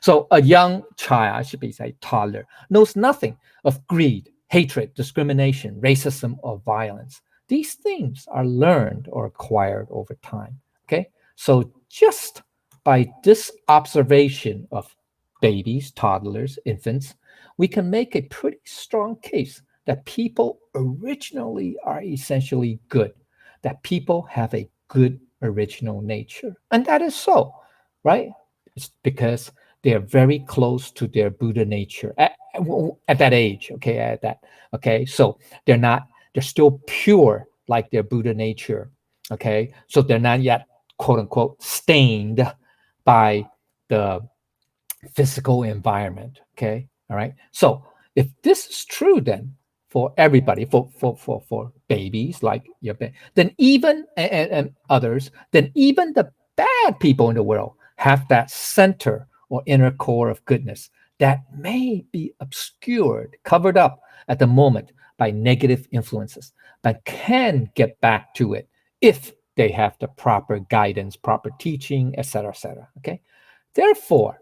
So a young child, I should be say toddler, knows nothing of greed, hatred, discrimination, racism, or violence. These things are learned or acquired over time. Okay, so just by this observation of babies, toddlers, infants, we can make a pretty strong case that people originally are essentially good, that people have a good original nature. And that is so, right? It's because they are very close to their Buddha nature at that age, okay, so they're still pure like their Buddha nature, Okay, so they're not yet, quote unquote, stained by the physical environment. Okay, all right. So if this is true, then for everybody, for babies like your baby, then even and others, then even the bad people in the world have that center or inner core of goodness that may be obscured, covered up at the moment by negative influences, but can get back to it if they have the proper guidance, proper teaching, etc., etc. Okay, therefore,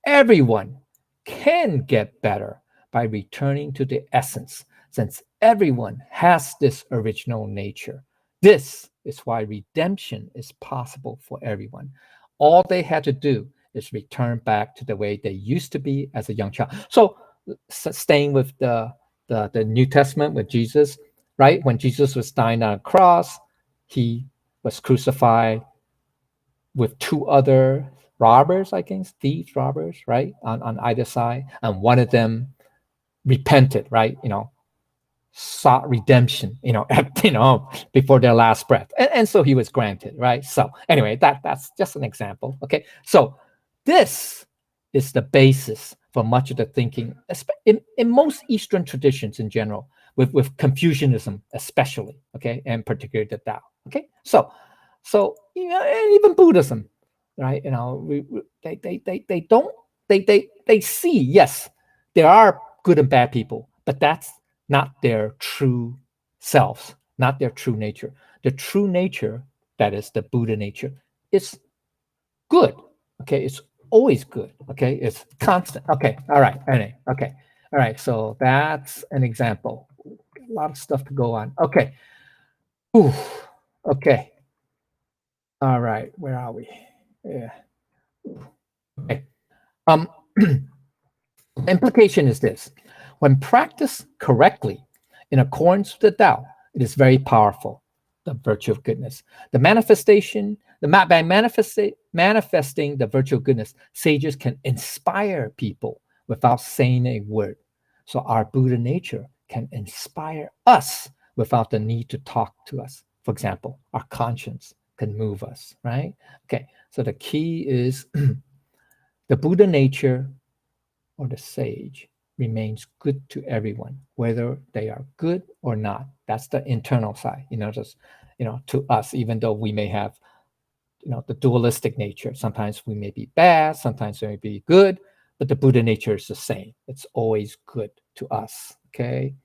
everyone can get better by returning to the essence, since everyone has this original nature. This is why redemption is possible for everyone. All they had to do is return back to the way they used to be as a young child. So, staying with the New Testament with Jesus, right? When Jesus was dying on a cross, he was crucified with two other robbers, I think, thieves, robbers, right, on either side, and one of them repented, right, sought redemption, before their last breath, and so he was granted, right. So anyway, that's just an example. Okay, so this is the basis for much of the thinking in most Eastern traditions in general, with Confucianism especially, okay, and particularly the Tao. Okay, so and even Buddhism, right? They don't they see, yes, there are good and bad people, but that's not their true selves, not their true nature. The true nature, that is the Buddha nature, is good. Okay, it's always good. Okay, it's constant. Okay, all right. Anyway, okay, all right. So that's an example. A lot of stuff to go on. Okay. Ooh, okay. All right, where are we? Yeah. Okay. Um, implication is this: when practiced correctly, in accordance with the Tao, it is very powerful. The virtue of goodness, the manifestation, by manifesting the virtue of goodness, sages can inspire people without saying a word. So our Buddha nature can inspire us without the need to talk to us. For example, our conscience can move us, right? Okay, so the key is the Buddha nature or the sage remains good to everyone, whether they are good or not. That's the internal side, just, to us, even though we may have, the dualistic nature. Sometimes we may be bad, sometimes we may be good, but the Buddha nature is the same. It's always good to us, okay?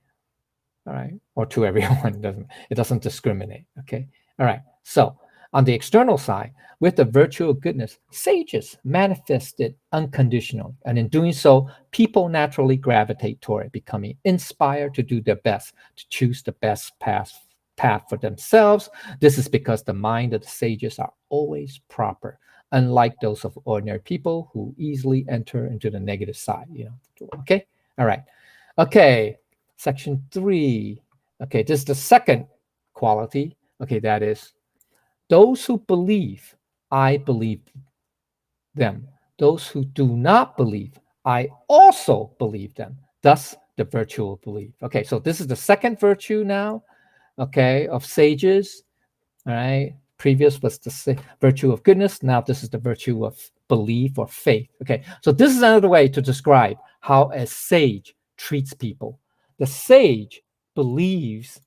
All right, or to everyone. It doesn't discriminate. Okay, all right. So on the external side, with the virtue of goodness, sages manifest it unconditionally, and in doing so, people naturally gravitate toward it, becoming inspired to do their best, to choose the best path for themselves. This is because the mind of the sages are always proper, unlike those of ordinary people who easily enter into the negative side. Okay, all right, okay. Section 3. Okay, this is the second quality. Okay, that is those who believe, I believe them. Those who do not believe, I also believe them. Thus, the virtue of belief. Okay, so this is the second virtue now, okay, of sages. All right, previous was the virtue of goodness. Now, this is the virtue of belief or faith. Okay, so this is another way to describe how a sage treats people. The sage believes,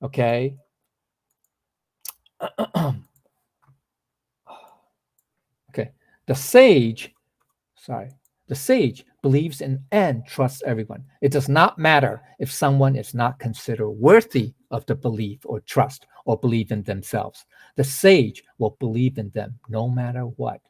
okay, okay, the sage, sorry, the sage believes in and trusts everyone. It does not matter if someone is not considered worthy of the belief or trust or believe in themselves. The sage will believe in them no matter what.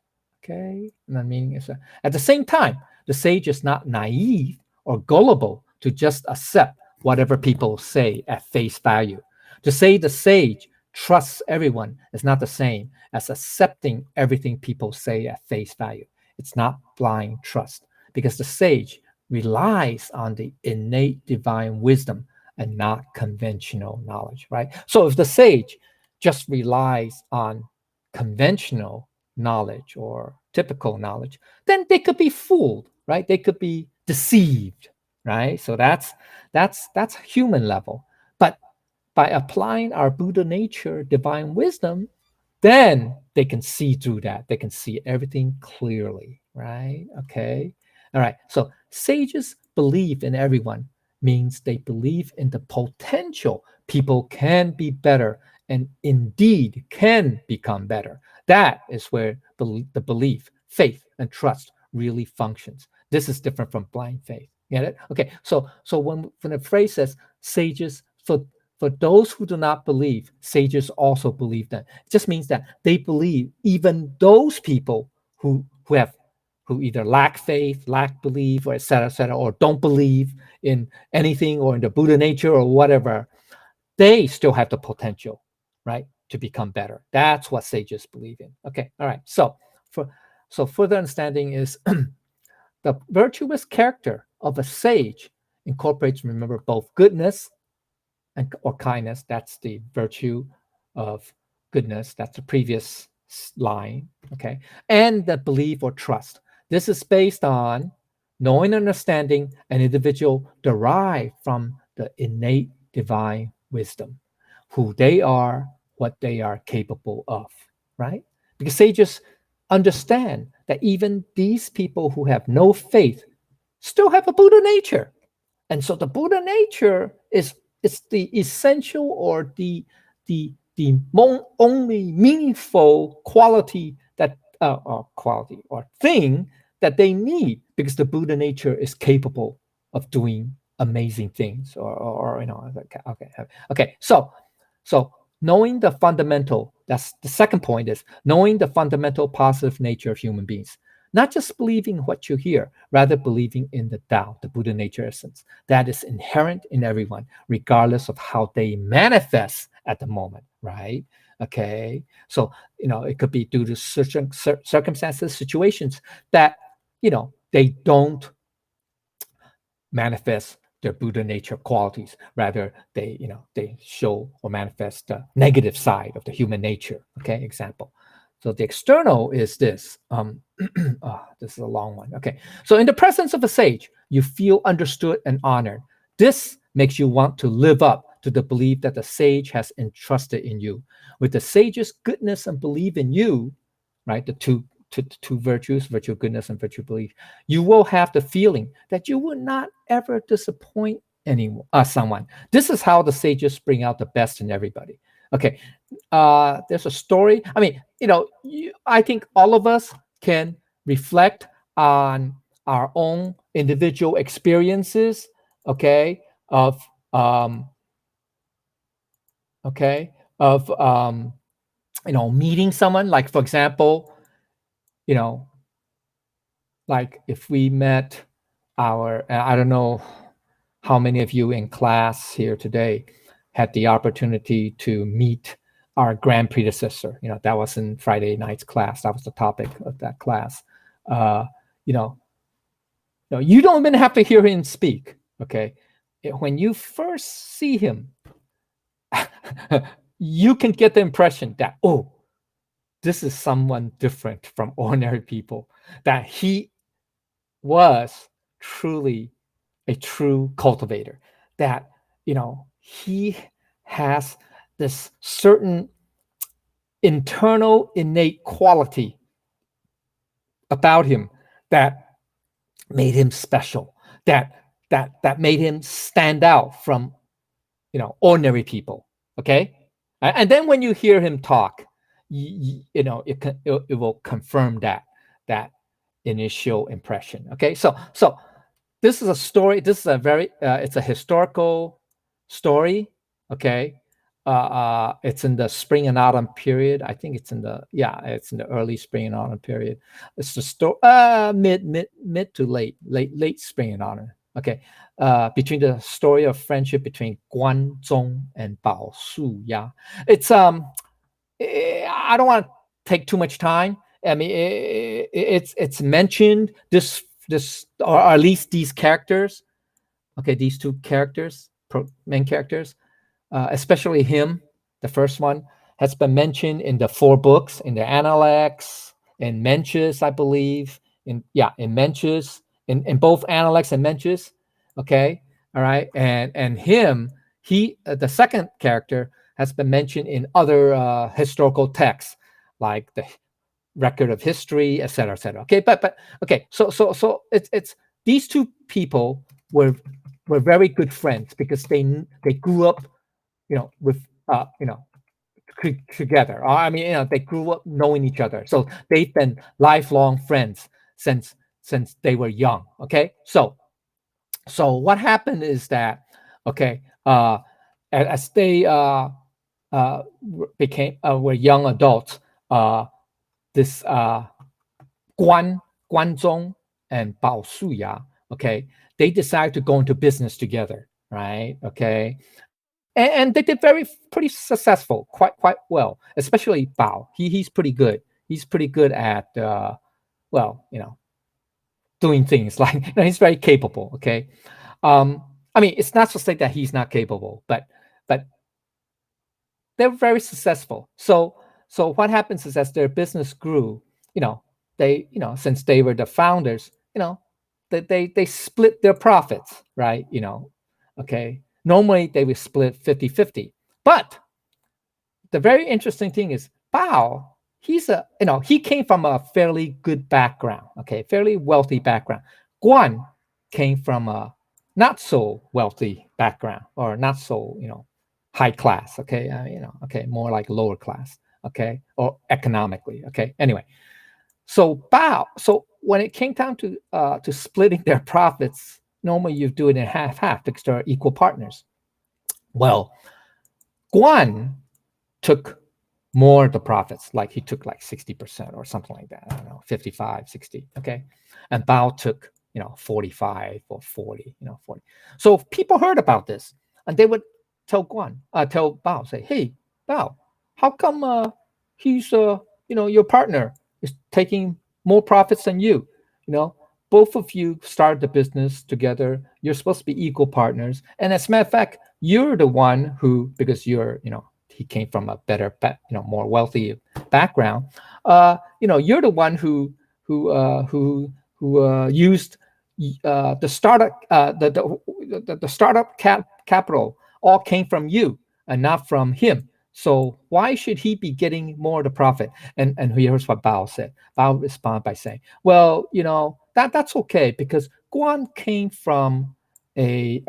Okay, and I mean, at the same time, the sage is not naive or gullible to just accept whatever people say at face value. To say the sage trusts everyone is not the same as accepting everything people say at face value. It's not blind trust, because the sage relies on the innate divine wisdom and not conventional knowledge, right? So if the sage just relies on conventional knowledge or typical knowledge, then they could be fooled, right? They could be deceived, right? So that's human level. But by applying our Buddha nature, divine wisdom, then they can see through that. They can see everything clearly, right? Okay. All right. So sages believe in everyone means they believe in the potential people can be better and indeed can become better. That is where the belief, faith, and trust really functions. This is different from blind faith. Get it? Okay. So when the phrase says sages for those who do not believe, sages also believe that. It just means that they believe even those people who either lack faith, lack belief, or et cetera, or don't believe in anything or in the Buddha nature or whatever, they still have the potential, right, to become better. That's what sages believe in. Okay, all right. So further understanding is the virtuous character of a sage incorporates, remember, both goodness or kindness. That's the virtue of goodness. That's the previous line. Okay, and the belief or trust. This is based on knowing, understanding an individual derived from the innate divine wisdom, who they are, what they are capable of, right? Because sages understand that even these people who have no faith still have a Buddha nature. And so the Buddha nature is the essential or the only meaningful quality that quality or thing that they need, because the Buddha nature is capable of doing amazing things. Okay. So knowing the fundamental, that's the second point, is knowing the fundamental positive nature of human beings. Not just believing what you hear, rather believing in the Tao, the Buddha nature essence, that is inherent in everyone, regardless of how they manifest at the moment, right? Okay. So, it could be due to certain circumstances, situations that, they don't manifest their Buddha nature qualities. Rather, they show or manifest the negative side of the human nature. Okay, example. So the external is this. This is a long one. Okay, so in the presence of a sage, you feel understood and honored. This makes you want to live up to the belief that the sage has entrusted in you. With the sage's goodness and belief in you, right? The two virtues, virtue of goodness and virtue of belief, you will have the feeling that you will not ever disappoint someone. This is how the sages bring out the best in everybody. Okay, there's a story. I mean, I think all of us can reflect on our own individual experiences, okay, of meeting someone. Like, for example, like if we met I don't know how many of you in class here today had the opportunity to meet our grand predecessor. That was in Friday night's class. That was the topic of that class. You don't even have to hear him speak. Okay, when you first see him, you can get the impression that, oh, this is someone different from ordinary people, that he was truly a true cultivator, that he has this certain internal innate quality about him that made him special, that made him stand out from ordinary people. Okay, and then when you hear him talk, it will confirm that initial impression. Okay, so this is a story. This is a very it's a historical story. Okay, it's in the spring and autumn period. I think it's in the early spring and autumn period. It's the story mid to late spring and autumn. Okay, between the story of friendship between Guan Zong and Bao Su Ya. It's I don't want to take too much time. I mean, it's mentioned this or at least these characters. Okay, these two characters, main characters, especially him, the first one, has been mentioned in the 4 books, in the Analects, in Mencius, I believe, in Mencius, in both Analects and Mencius. Okay, all right, and him the second character has been mentioned in other historical texts, like the record of history, etc., etc. Okay, but okay, so it's these two people were very good friends because they grew up, with together. I mean, they grew up knowing each other, so they've been lifelong friends since they were young. Okay, so what happened is that, okay, as they became were young adults, this Guanzong and Bao Suya, okay, they decided to go into business together, right? Okay, and they did pretty successful, quite well. Especially Bao, he's pretty good. He's pretty good at well, doing things like he's very capable. Okay, I mean, it's not to say that he's not capable, but they're very successful. So what happens is, as their business grew, they since they were the founders, they split their profits, right? Okay, normally they would split 50-50, but the very interesting thing is Bao, he came from a fairly good background, okay, fairly wealthy background. Guan came from a not so wealthy background, or not so high class, okay, okay, more like lower class, okay, or economically, okay. Anyway, so when it came down to splitting their profits, normally you do it in half because they're equal partners. Well, Guan took more of the profits, like he took like 60% or something like that. I don't know, 55, 60, okay, and Bao took 45 or 40, 40. So if people heard about this, and they would tell Bao, say, hey, Bao, how come he's your partner is taking more profits than you? Both of you started the business together. You're supposed to be equal partners. And as a matter of fact, you're the one who, because he came from a better, more wealthy background. You're the one who used the startup, the startup capital all came from you and not from him. So why should he be getting more of the profit? And here's what Bao said. Bao responded by saying, well, that's okay, because Guan came from a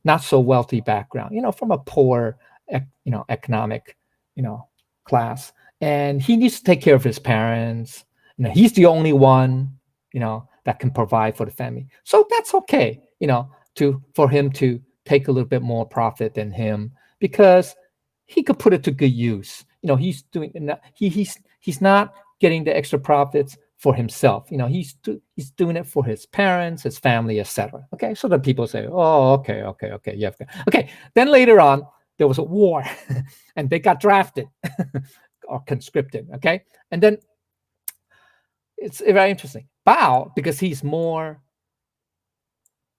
not so wealthy background, from a poor, economic, class, and he needs to take care of his parents. He's the only one, that can provide for the family. So that's okay, for him to take a little bit more profit than him, because he could put it to good use. He's doing he's not getting the extra profits for himself. He's doing it for his parents, his family, etc. Okay, so the people say, oh, okay, yeah, okay. Then later on, there was a war, and they got drafted or conscripted. Okay, and then it's very interesting. Bao, because he's more,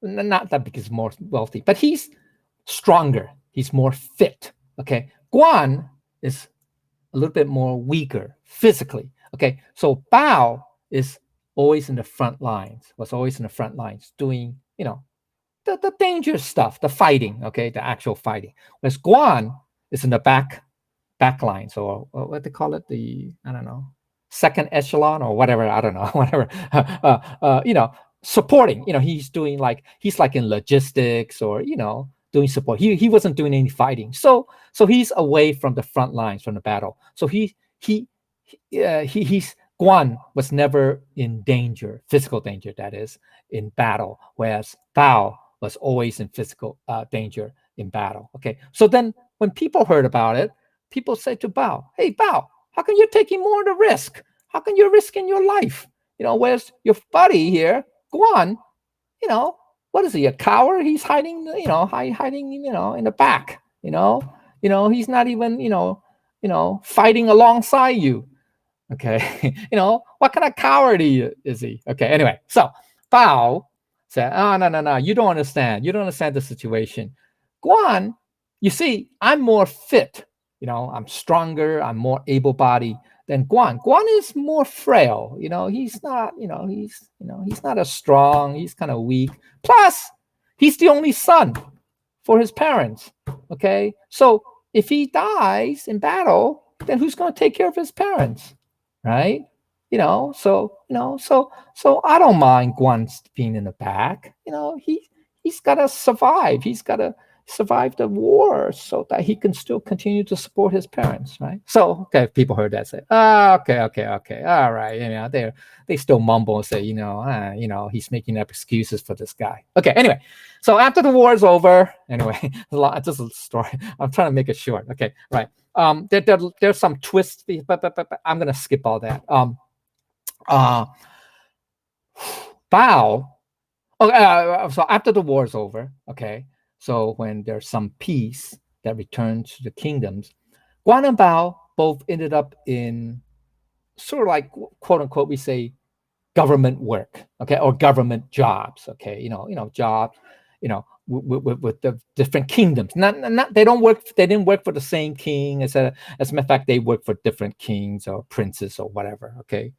not that because he's more wealthy, but he's stronger. He's more fit. Okay, Guan is a little bit more weaker physically. Okay, so Bao is always in the front lines. Was always in the front lines doing, the dangerous stuff, the fighting. Okay, the actual fighting. Whereas Guan is in the back lines, or what they call it, I don't know, second echelon or whatever. I don't know, whatever. Supporting. He's doing he's like in logistics, or doing support. He wasn't doing any fighting, so he's away from the front lines, from the battle. So he's Guan was never in danger, physical danger, that is, in battle, whereas Bao was always in physical danger in battle. Okay, so then when people heard about it, people said to Bao, hey, Bao, how come you're taking more of the risk? How come you're risking your life? Whereas your buddy here, Guan, what is he, a coward? He's hiding, hiding, in the back. He's not even, fighting alongside you. Okay, what kind of coward is he? Okay, anyway, so Bao said, oh, no, you don't understand. You don't understand the situation. Guan, you see, I'm more fit. I'm stronger. I'm more able-bodied than Guan. Guan is more frail. He's not, he's not as strong. He's kind of weak. Plus, he's the only son for his parents. Okay, so if he dies in battle, then who's going to take care of his parents, right? So I don't mind Guan being in the back. He's got to survive. He's got to survive the war so that he can still continue to support his parents, right? So, okay, people heard that say, okay, all right, they still mumble and say, he's making up excuses for this guy. Okay, anyway, so after the war is over, anyway, just a story. I'm trying to make it short. Okay, right. There's some twists, but I'm gonna skip all that. Bao. So after the war is over, okay. So when there's some peace that returns to the kingdoms, Guan and Bao both ended up in sort of like, quote unquote, we say government work, okay, or government jobs, okay, jobs, with the different kingdoms. Not they didn't work for the same king. As a matter of fact, they work for different kings or princes or whatever, okay,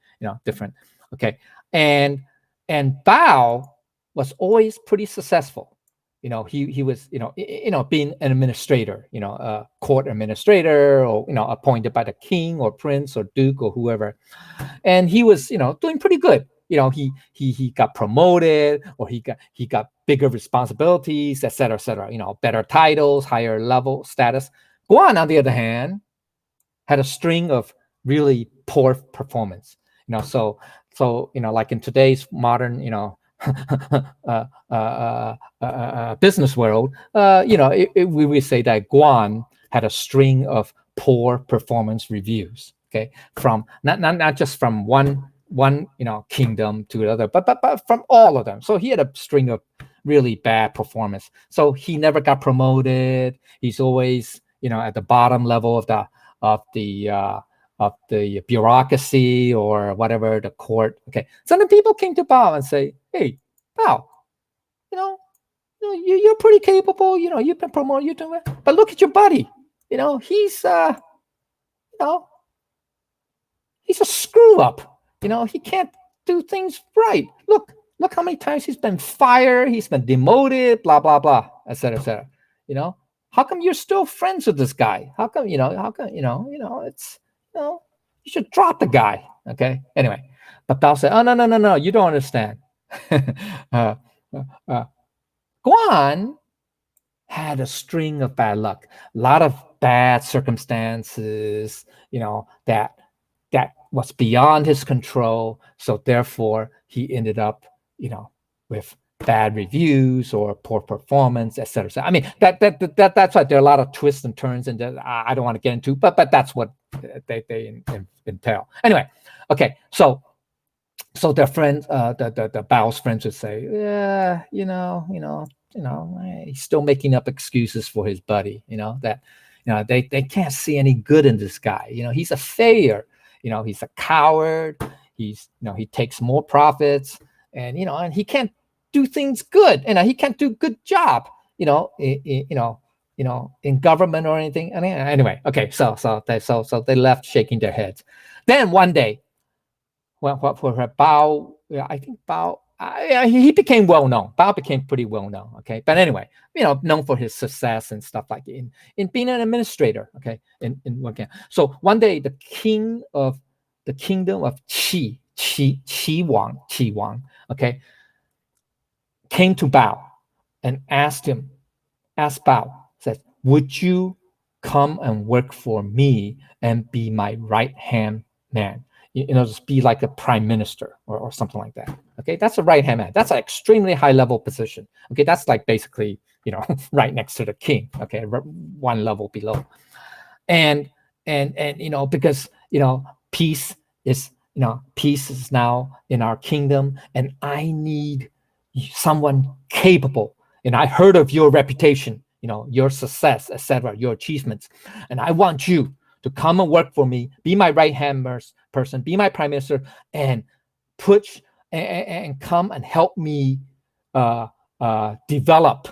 different, okay, and Bao was always pretty successful. He was, being an administrator, a court administrator, or, appointed by the king or prince or duke or whoever. And he was, doing pretty good. He got promoted, or he got bigger responsibilities, et cetera, better titles, higher level status. Guan, on the other hand, had a string of really poor performance. So like in today's modern, business world, we would say that Guan had a string of poor performance reviews. Okay, from not just from one kingdom to the other, but from all of them. So he had a string of really bad performance. So he never got promoted. He's always at the bottom level of the bureaucracy or whatever, the court. Okay, so then people came to Bao and say, "Hey, Bao, you're pretty capable. You've been promoted. You're doing well. But look at your buddy. He's he's a screw up. He can't do things right. Look how many times he's been fired. He's been demoted. Blah blah blah, etc. etc. How come you're still friends with this guy? How come it's you should drop the guy." Okay. Anyway, but Bao said, "Oh no, you don't understand." Guan had a string of bad luck, a lot of bad circumstances, that was beyond his control. So therefore, he ended up, with bad reviews or poor performance, etc. So, I mean, that's why there are a lot of twists and turns, and I don't want to get into, but that's what they entail. Anyway, okay, so their friends, the Bao's friends would say, "Yeah, he's still making up excuses for his buddy. That they can't see any good in this guy. He's a failure. He's a coward. He takes more profits, and and he can't do things good. He can't do good job. In government or anything. Anyway, okay, so they left shaking their heads. Then one day, for Bao, I think Bao, he became well known. Bao became pretty well known. Okay, but anyway, known for his success and stuff like in being an administrator. Okay, in working. So one day, the king of the kingdom of Qi Wang, okay, came to Bao and asked Bao, says, "Would you come and work for me and be my right hand man? Just be like a prime minister or something like that." Okay, that's a right hand man. That's an extremely high level position. Okay, that's like basically right next to the king. Okay, one level below. And because peace is now in our kingdom, and I need someone capable. And I heard of your reputation, your success, etc., your achievements, and I want you to come and work for me, be my right hand person, be my prime minister, and push and come and help me develop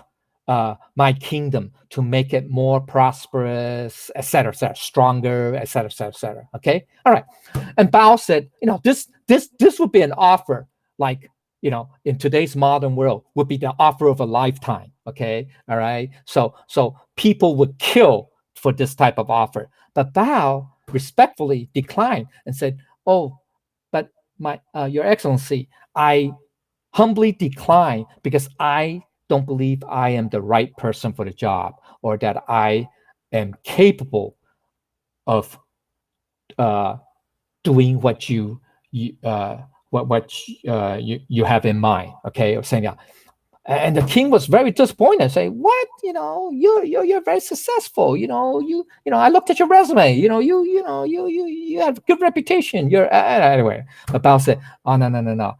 my kingdom to make it more prosperous, etc., stronger, etc., etc. Okay, all right. And Bao said, this would be an offer like, in today's modern world, would be the offer of a lifetime. Okay, all right. So people would kill for this type of offer, but Bao respectfully declined and said, "Oh, but my Your Excellency, I humbly decline because I don't believe I am the right person for the job, or that I am capable of doing what you have in mind." Okay, or saying, yeah. And the king was very disappointed, saying, "What? You're very successful. I looked at your resume. You have a good reputation. You're anyway." But Bao said, "Oh, no.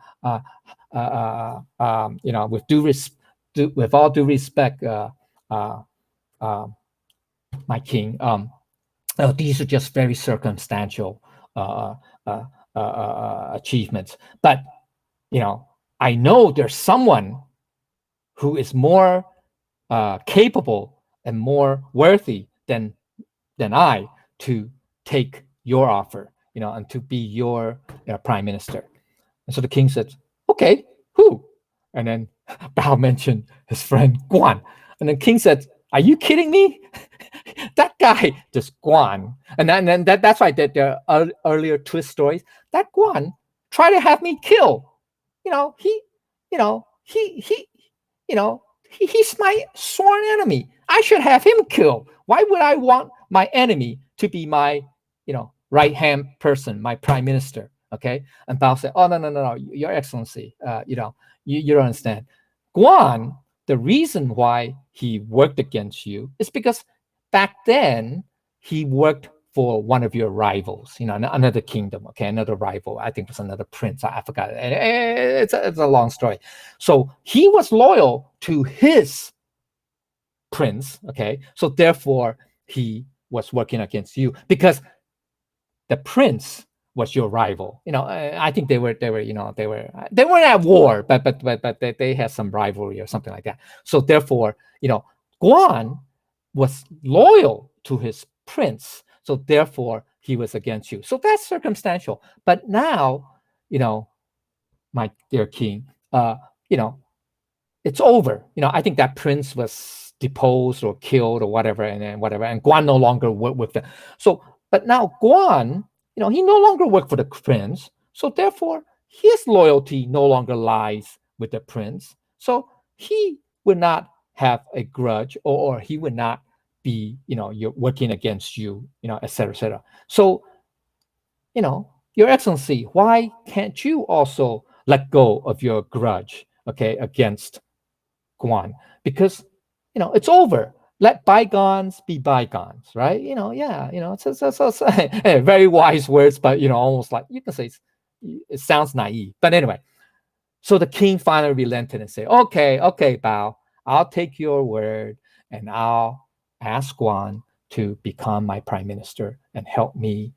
With all due respect, uh, my king, these are just very circumstantial uh, uh, achievements. But I know there's someone who is more capable and more worthy than I to take your offer, and to be your prime minister." And so the king said, "Okay, who?" And then Bao mentioned his friend Guan. And the king said, "Are you kidding me? That guy, this Guan." And then that's why there are earlier twist stories. That Guan tried to have me kill. You know, he, you know, he, he's my sworn enemy. I should have him killed. Why would I want my enemy to be my, right hand person, my prime minister? Okay. And Bao said, "Oh, no, Your Excellency, you don't understand. Guan, the reason why he worked against you is because back then he worked for one of your rivals, another kingdom, okay, another rival. I think it was another prince. I forgot. It's a long story. So he was loyal to his prince, okay. So therefore, he was working against you because the prince was your rival. I think they weren't at war, but they had some rivalry or something like that. So therefore, Guan was loyal to his prince. So therefore, he was against you. So that's circumstantial. But now, my dear king, it's over. I think that prince was deposed or killed or whatever, and Guan no longer worked with them. So, but now Guan, he no longer worked for the prince. So therefore, his loyalty no longer lies with the prince. So he would not have a grudge, or he would not be, you're working against you, et cetera, et cetera. So, Your Excellency, why can't you also let go of your grudge, okay, against Guan? Because, it's over. Let bygones be bygones, right? Yeah, it's very wise words, but, almost like you can say it sounds naive. But anyway, so the king finally relented and said, "Okay, Bao, I'll take your word, and I'll ask Guan to become my prime minister and help me,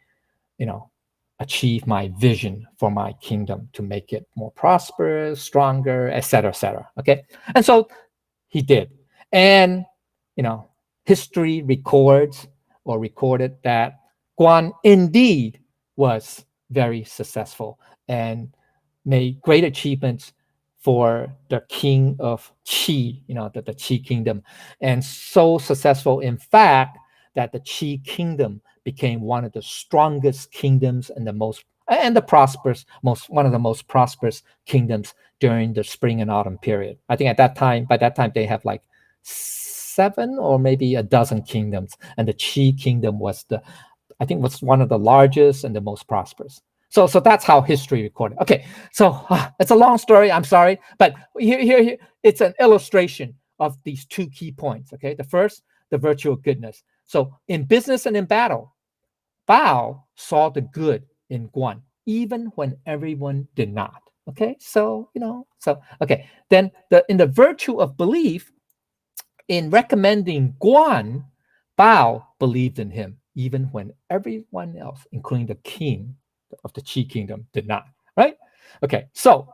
achieve my vision for my kingdom to make it more prosperous, stronger, et cetera, et cetera." Okay. And so he did. And, history recorded that Guan indeed was very successful and made great achievements for the king of Qi, the Qi kingdom, and so successful, in fact, that the Qi kingdom became one of the strongest kingdoms and one of the most prosperous kingdoms during the spring and autumn period. I think by that time, they have like 7 or maybe a dozen kingdoms, and the Qi kingdom was one of the largest and the most prosperous. So that's how history recorded. Okay, so it's a long story. I'm sorry, but here it's an illustration of these 2 key points. Okay, the first, the virtue of goodness. So in business and in battle, Bao saw the good in Guan, even when everyone did not. Okay, so okay. Then in the virtue of belief, in recommending Guan, Bao believed in him, even when everyone else, including the king of the Qi kingdom, did not. Right? Okay, so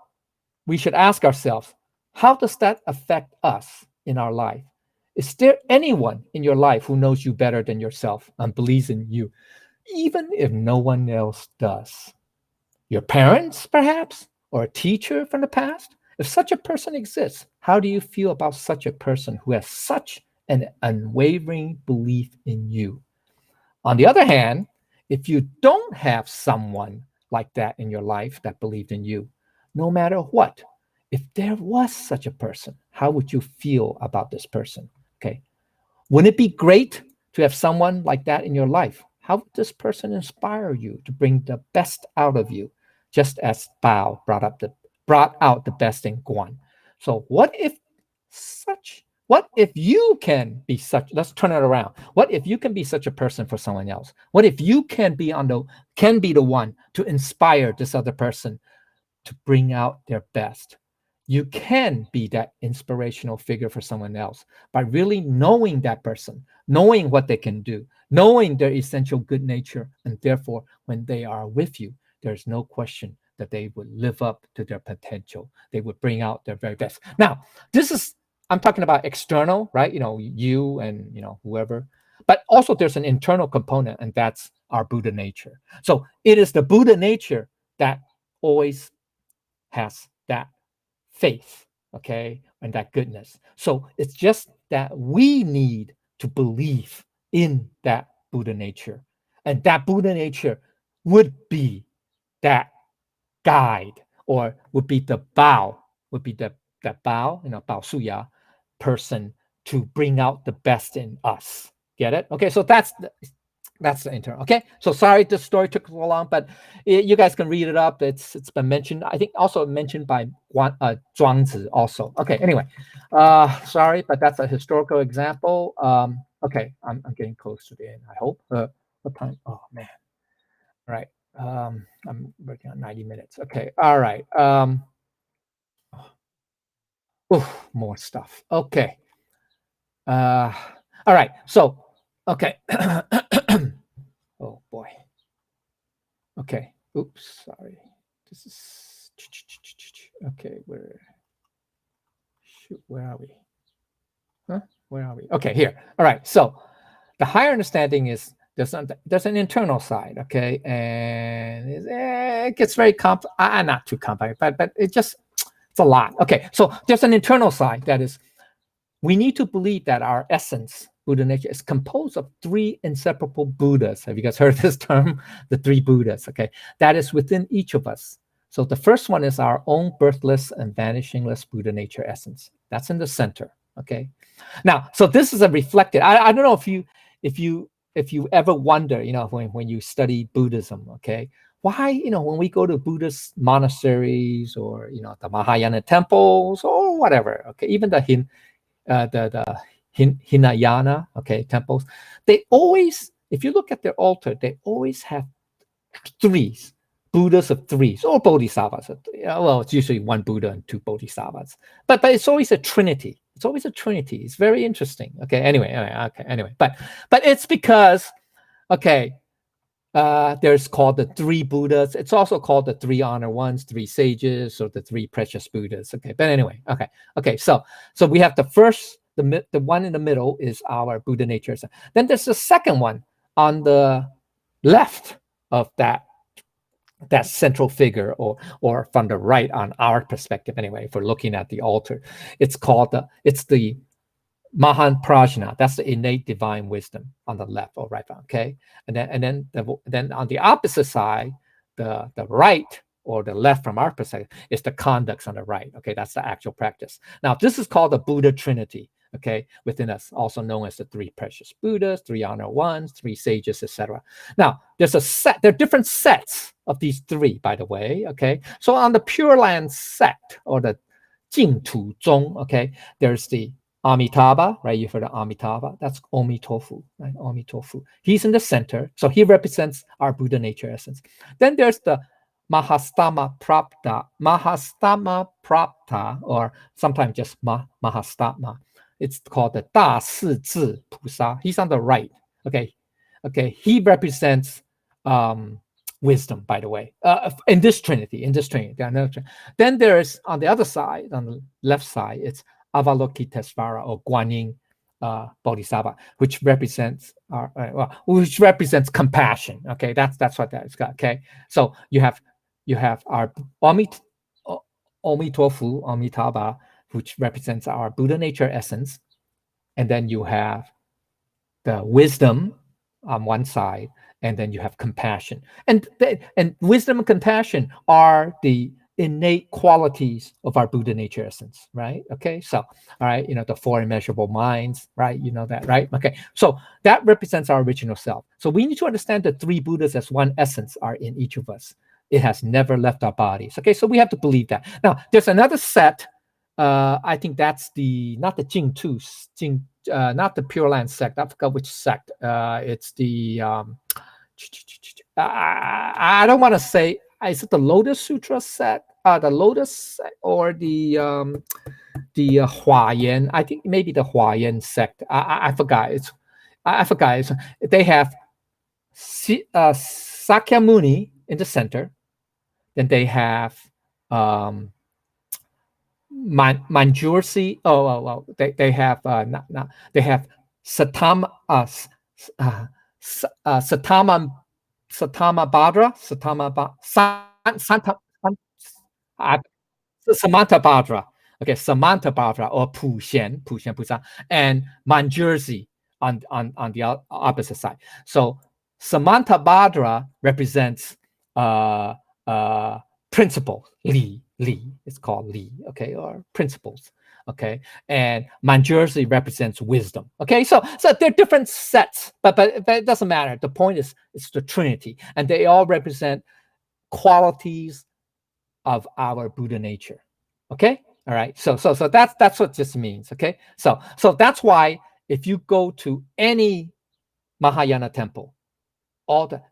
we should ask ourselves, how does that affect us in our life? Is there anyone in your life who knows you better than yourself and believes in you, even if no one else does? Your parents, perhaps, or a teacher from the past? If such a person exists, how do you feel about such a person who has such an unwavering belief in you? On the other hand, if you don't have someone like that in your life that believed in you, no matter what, if there was such a person, how would you feel about this person? Okay. Wouldn't it be great to have someone like that in your life? How would this person inspire you to bring the best out of you, just as Bao brought out the best in Guan? So what if you can be such, let's turn it around. What if you can be such a person for someone else? What if you can be the one to inspire this other person to bring out their best? You can be that inspirational figure for someone else by really knowing that person, knowing what they can do, knowing their essential good nature, and therefore, when they are with you, there's no question that they would live up to their potential. They would bring out their very best. Now, I'm talking about external, right? You and whoever, but also there's an internal component, and that's our Buddha nature. So it is the Buddha nature that always has that faith, okay, and that goodness. So it's just that we need to believe in that Buddha nature, and that Buddha nature would be that guide, or would be the Bao, Bao Suya person to bring out the best in us. Get it? Okay, so that's the internal. Okay, so sorry this story took so long, but you guys can read it up. It's been mentioned. I think also mentioned by Zhuangzi also. Okay, anyway, sorry, but that's a historical example. Okay, I'm getting close to the end, I hope. What time? Oh man. All right. I'm working on 90 minutes. Okay. All right. More stuff. Okay. All right. So, okay. Oh boy. Okay. Oops. Sorry. This is okay. Where are we? Huh? Where are we? Okay. Here. All right. So, the higher understanding is there's an internal side. Okay, and it gets very not too complex, but it's a lot. Okay, so there's an internal side that is, we need to believe that our essence, Buddha nature, is composed of three inseparable Buddhas. Have you guys heard this term? The three Buddhas, okay? That is within each of us. So the first one is our own birthless and vanishingless Buddha nature essence. That's in the center, okay? Now, so this is a reflected, I don't know if you ever wonder, when you study Buddhism, okay, why, when we go to Buddhist monasteries or, the Mahayana temples or whatever, okay, even the Hinayana, okay, temples, they always, if you look at their altar, they always have threes, Buddhas of threes, or Bodhisattvas. Well, it's usually one Buddha and two Bodhisattvas, but it's always a trinity. It's always a trinity. It's very interesting. Okay. Anyway. But it's because, okay, there's called the three Buddhas. It's also called the three honor ones, three sages, or the three precious Buddhas. Okay. But anyway. Okay. So we have the first, the one in the middle is our Buddha nature. Then there's the second one on the left of that central figure, or from the right on our perspective anyway, if we're looking at the altar. It's the Mahan Prajna. That's the innate divine wisdom on the left or right, okay? And then on the opposite side, the right or the left from our perspective is the conducts on the right, okay? That's the actual practice. Now, this is called the Buddha Trinity, okay, within us, also known as the three precious Buddhas, three honor ones, three sages, etc. Now, there are different sets of these three, by the way, okay? So on the Pure Land sect, or the Jingtu Zong, okay, there's the Amitabha, right? You've heard of Amitabha. That's Omitofu, right? Omitofu. He's in the center, so he represents our Buddha nature essence. Then there's the Mahastama Prapta, or sometimes just Mahastama. It's called the Da Si Zi Pusa. He's on the right. Okay. He represents wisdom, by the way, in this trinity. Then there's, on the other side, on the left side, it's Avalokitesvara, or Guanyin Bodhisattva, which represents compassion. Okay, that's what that's got. Okay, so you have our Omi Tofu, Amitabha, which represents our Buddha nature essence. And then you have the wisdom on one side, and then you have compassion. And wisdom and compassion are the innate qualities of our Buddha nature essence, right? Okay, so, all right, the four immeasurable minds, right? You know that, right? Okay, so that represents our original self. So we need to understand the three Buddhas as one essence are in each of us. It has never left our bodies. Okay, so we have to believe that. Now, there's another set. I think that's not the Jing Tu, not the Pure Land sect. I forgot which sect. It's the I don't want to say. Is it the Lotus Sutra sect? The Lotus sect, or the Huayan? I think maybe the Huayan sect. I forgot. I forgot. They have Sakyamuni in the center. Then they have Manjursi. They have they have Satama Satama Samantabhadra. Okay, Samantabhadra or Pushen Pusa, and Manjursi on the opposite side. So Samantabhadra represents principle, Li. It's called Li, okay, or principles, okay. And Manjursi represents wisdom, okay. So they're different sets, but it doesn't matter. The point is, it's the Trinity, and they all represent qualities of our Buddha nature, okay. All right. So that's what this means, okay. So that's why if you go to any Mahayana temple,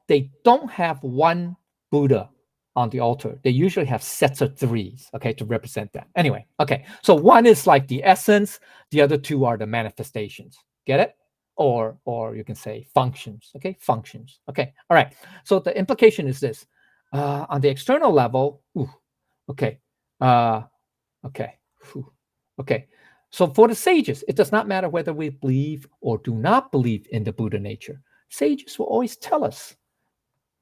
they don't have one Buddha on the altar. They usually have sets of threes, okay, to represent that. Anyway, okay, so one is like the essence, the other two are the manifestations. Get it? Or you can say functions, okay, functions. Okay, all right. So the implication is this: on the external level, okay, okay. So for the sages, it does not matter whether we believe or do not believe in the Buddha nature. Sages will always tell us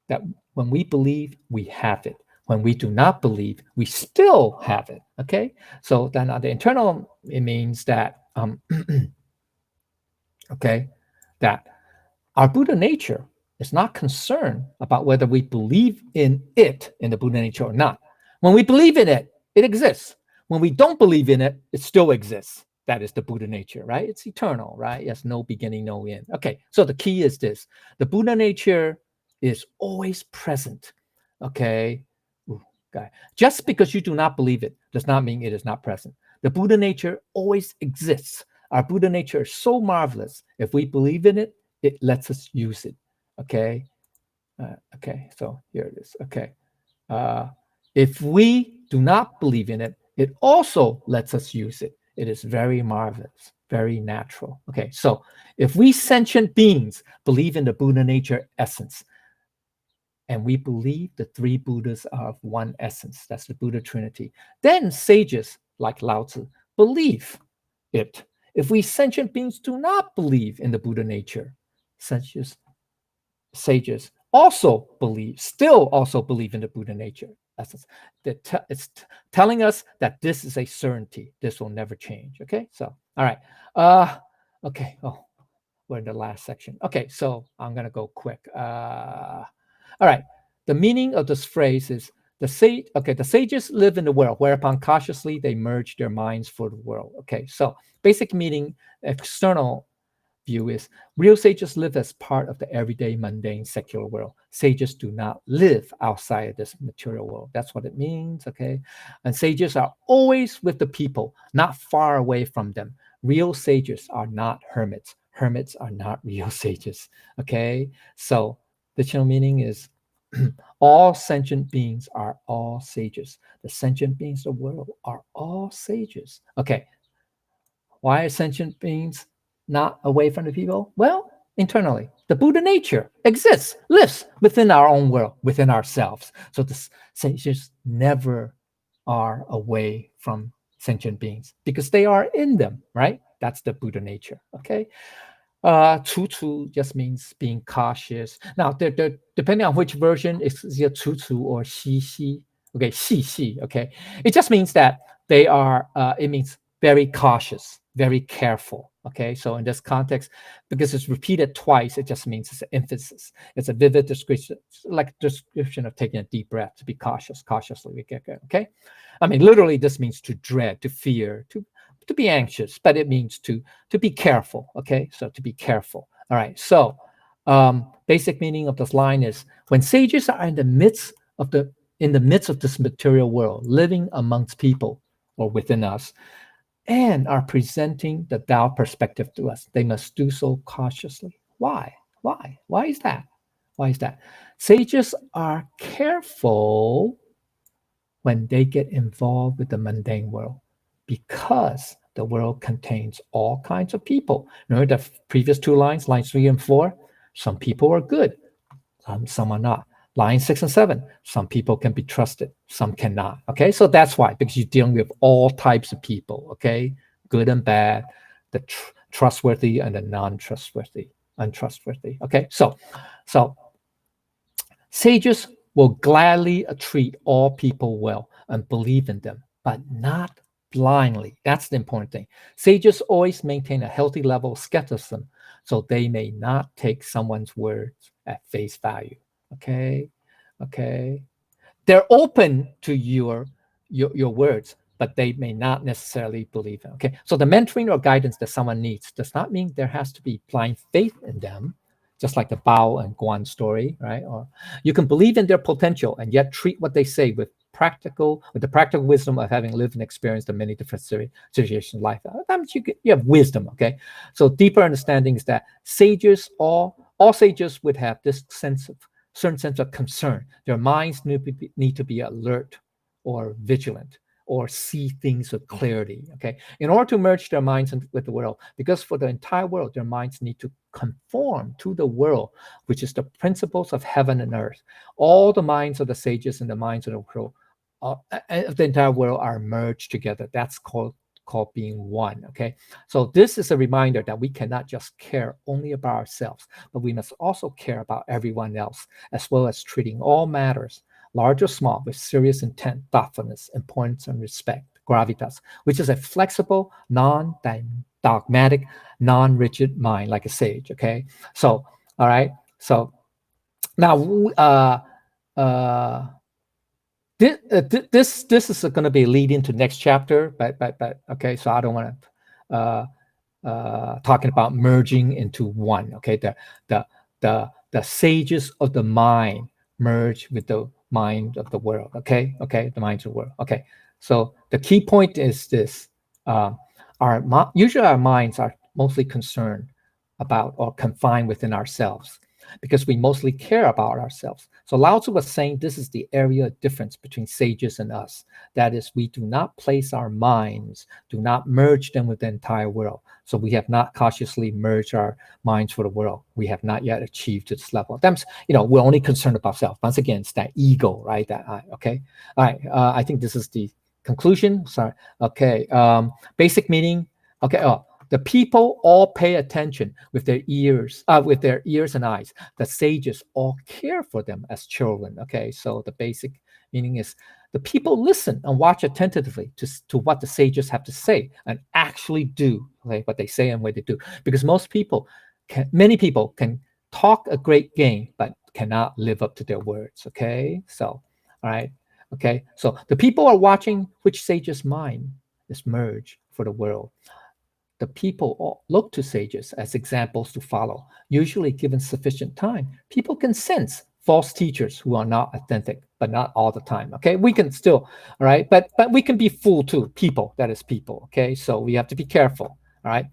that when we believe, we have it. When we do not believe, we still have it. Okay. So then on the internal, it means that okay, that our Buddha nature is not concerned about whether we believe in it, in the Buddha nature or not. When we believe in it, it exists. When we don't believe in it, it still exists. That is the Buddha nature, right? It's eternal, right? It has no beginning, no end. Okay, so the key is this: the Buddha nature is always present. Okay. Okay. Just because you do not believe it does not mean it is not present. The Buddha nature always exists. Our Buddha nature is so marvelous. If we believe in it, it lets us use it. Okay. Okay. So here it is. Okay. If we do not believe in it, it also lets us use it. It is very marvelous, very natural. Okay. So if we sentient beings believe in the Buddha nature essence, and we believe the three Buddhas are of one essence, that's the Buddha Trinity, then sages like Lao Tzu believe it. If we sentient beings do not believe in the Buddha nature, sages still also believe in the Buddha nature essence. It's telling us that this is a certainty. This will never change. Okay, so all right. Okay. Oh, we're in the last section. Okay, so I'm gonna go quick. All right. The meaning of this phrase is the sages live in the world, whereupon cautiously they merge their minds for the world. Okay, so basic meaning, external view is real sages live as part of the everyday, mundane, secular world. Sages do not live outside of this material world. That's what it means, okay? And sages are always with the people, not far away from them. Real sages are not hermits. Hermits are not real sages, okay? So the general meaning is all sentient beings are all sages. The sentient beings of the world are all sages. Okay, why are sentient beings not away from the people? Well, internally, the Buddha nature exists, lives within our own world, within ourselves. So the sages never are away from sentient beings because they are in them, right? That's the Buddha nature, okay? Chu just means being cautious. Now, depending on which version, it's either chu or xi. Okay, 细细, okay. It just means that they are, it means very cautious, very careful. Okay, so in this context, because it's repeated twice, it just means it's an emphasis. It's a vivid description, like a description of taking a deep breath, to be cautious, cautiously. Okay, I mean, literally, this means to dread, to fear, to be anxious, but it means to be careful. Okay, so to be careful. All right, so basic meaning of this line is when sages are in the midst of this material world, living amongst people or within us, and are presenting the Tao perspective to us, they must do so cautiously. Why? Why is that? Why is that? Sages are careful when they get involved with the mundane world because the world contains all kinds of people. Remember the previous two lines, lines 3 and 4? Some people are good, some are not. Line 6 and 7, some people can be trusted, some cannot. Okay, so that's why, because you're dealing with all types of people, okay, good and bad, the trustworthy and the non-trustworthy, untrustworthy. Okay, so sages will gladly treat all people well and believe in them, but not blindly. That's the important thing. Sages always maintain a healthy level of skepticism, so they may not take someone's words at face value. Okay. They're open to your words, but they may not necessarily believe it. Okay. So the mentoring or guidance that someone needs does not mean there has to be blind faith in them, just like the Bao and Guan story, right? Or you can believe in their potential and yet treat what they say with the practical wisdom of having lived and experienced in many different situations in life. That means you have wisdom. Okay. So deeper understanding is that sages, all sages would have this certain sense of concern. Their minds need to be alert or vigilant or see things with clarity. Okay, in order to merge their minds with the world, because for the entire world, their minds need to conform to the world, which is the principles of heaven and earth. All the minds of the sages and the minds of the world, of the entire world, are merged together. That's called being one. Okay, so this is a reminder that we cannot just care only about ourselves, but we must also care about everyone else, as well as treating all matters, large or small, with serious intent, thoughtfulness, importance, and respect. Gravitas, which is a flexible, non-dogmatic, non-rigid mind, like a sage. Okay, so all right, so now this is going to be a lead into next chapter, but okay, so I don't want to talking about merging into one. Okay, the sages of the mind merge with the mind of the world. Okay, the minds of the world. Okay, so the key point is this: usually our minds are mostly concerned about or confined within ourselves, because we mostly care about ourselves. So Lao Tzu was saying this is the area of difference between sages and us. That is, we do not place our minds, do not merge them with the entire world. So we have not cautiously merged our minds for the world. We have not yet achieved this level. That's, we're only concerned about self. Once again, it's that ego, right? That I, okay. All right. I think this is the conclusion. Sorry. Okay. Basic meaning. Okay. Oh, the people all pay attention with their ears and eyes. The sages all care for them as children. Okay, so the basic meaning is the people listen and watch attentively to what the sages have to say and actually do what they say and what they do. Because many people can talk a great game, but cannot live up to their words. Okay, so all right. Okay, so the people are watching which sage's mind is merged for the world. The people all look to sages as examples to follow. Usually, given sufficient time, people can sense false teachers who are not authentic, but not all the time. Okay, we can still, all right, but we can be fooled too. People, that is people. Okay, so we have to be careful. All right.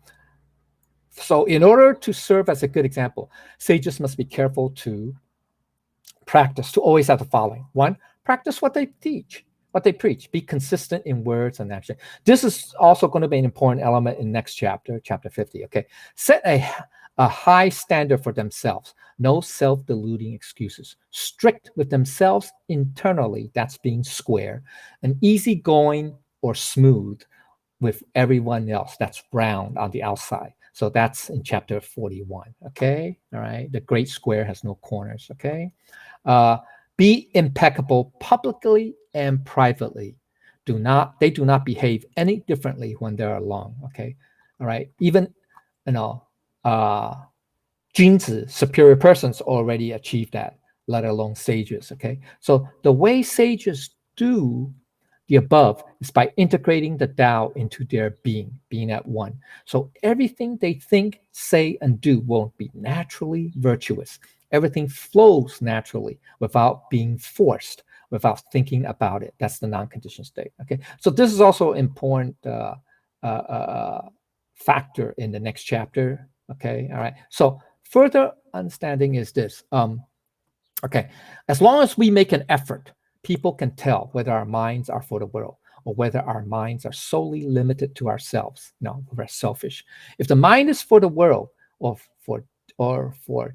So in order to serve as a good example, sages must be careful to practice, to always have the following. One, practice what they teach, what they preach. Be consistent in words and action. This is also going to be an important element in next chapter, chapter 50. Okay, set a high standard for themselves. No self-deluding excuses. Strict with themselves internally. That's being square. And easygoing or smooth with everyone else. That's round on the outside. So that's in chapter 41. Okay, all right. The great square has no corners. Okay. Be impeccable publicly and privately. They do not behave any differently when they're alone. Okay, all right. Even Jinzi, superior persons, already achieved that, let alone sages. Okay, so the way sages do the above is by integrating the Tao into their being at one. So everything they think, say, and do will be naturally virtuous. Everything flows naturally without being forced, without thinking about it. That's the non-conditioned state. Okay, so this is also an important factor in the next chapter. Okay, all right. So further understanding is this. Okay, as long as we make an effort, people can tell whether our minds are for the world or whether our minds are solely limited to ourselves. No, we're selfish. If the mind is for the world or for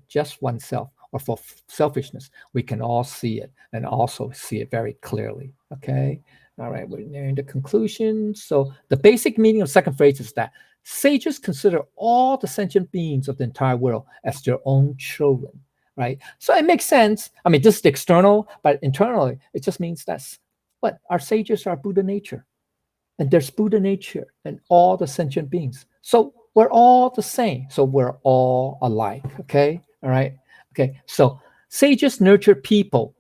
just oneself or for selfishness, we can all see it and also see it very clearly. Okay, all right, we're nearing the conclusion. So the basic meaning of the second phrase is that sages consider all the sentient beings of the entire world as their own children. Right, so it makes sense. I mean, this is the external, but internally, it just means that's what our sages are Buddha nature, and there's Buddha nature in all the sentient beings. So we're all the same. So we're all alike. Okay, all right. Okay, so sages nurture people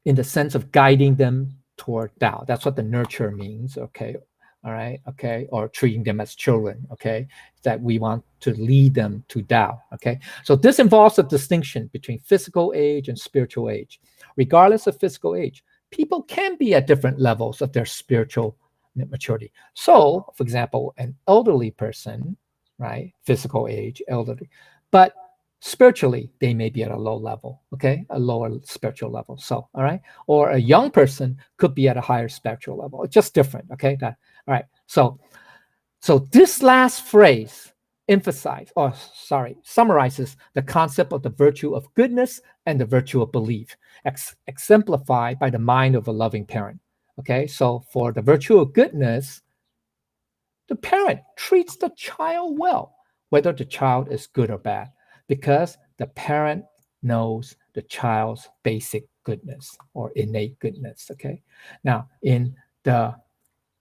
in the sense of guiding them toward Tao. That's what the nurture means. Okay, all right. Okay, or treating them as children. Okay, that we want to lead them to Tao. Okay, so this involves a distinction between physical age and spiritual age. Regardless of physical age, people can be at different levels of their spiritual maturity. So, for example, an elderly person, right, physical age, elderly, but spiritually they may be at a low level, okay, a lower spiritual level. So, all right, or a young person could be at a higher spiritual level. It's just different. Okay, that all right. So this last phrase summarizes the concept of the virtue of goodness and the virtue of belief, exemplified by the mind of a loving parent. Okay, so for the virtue of goodness, the parent treats the child well, whether the child is good or bad, because the parent knows the child's basic goodness or innate goodness. Okay, now in the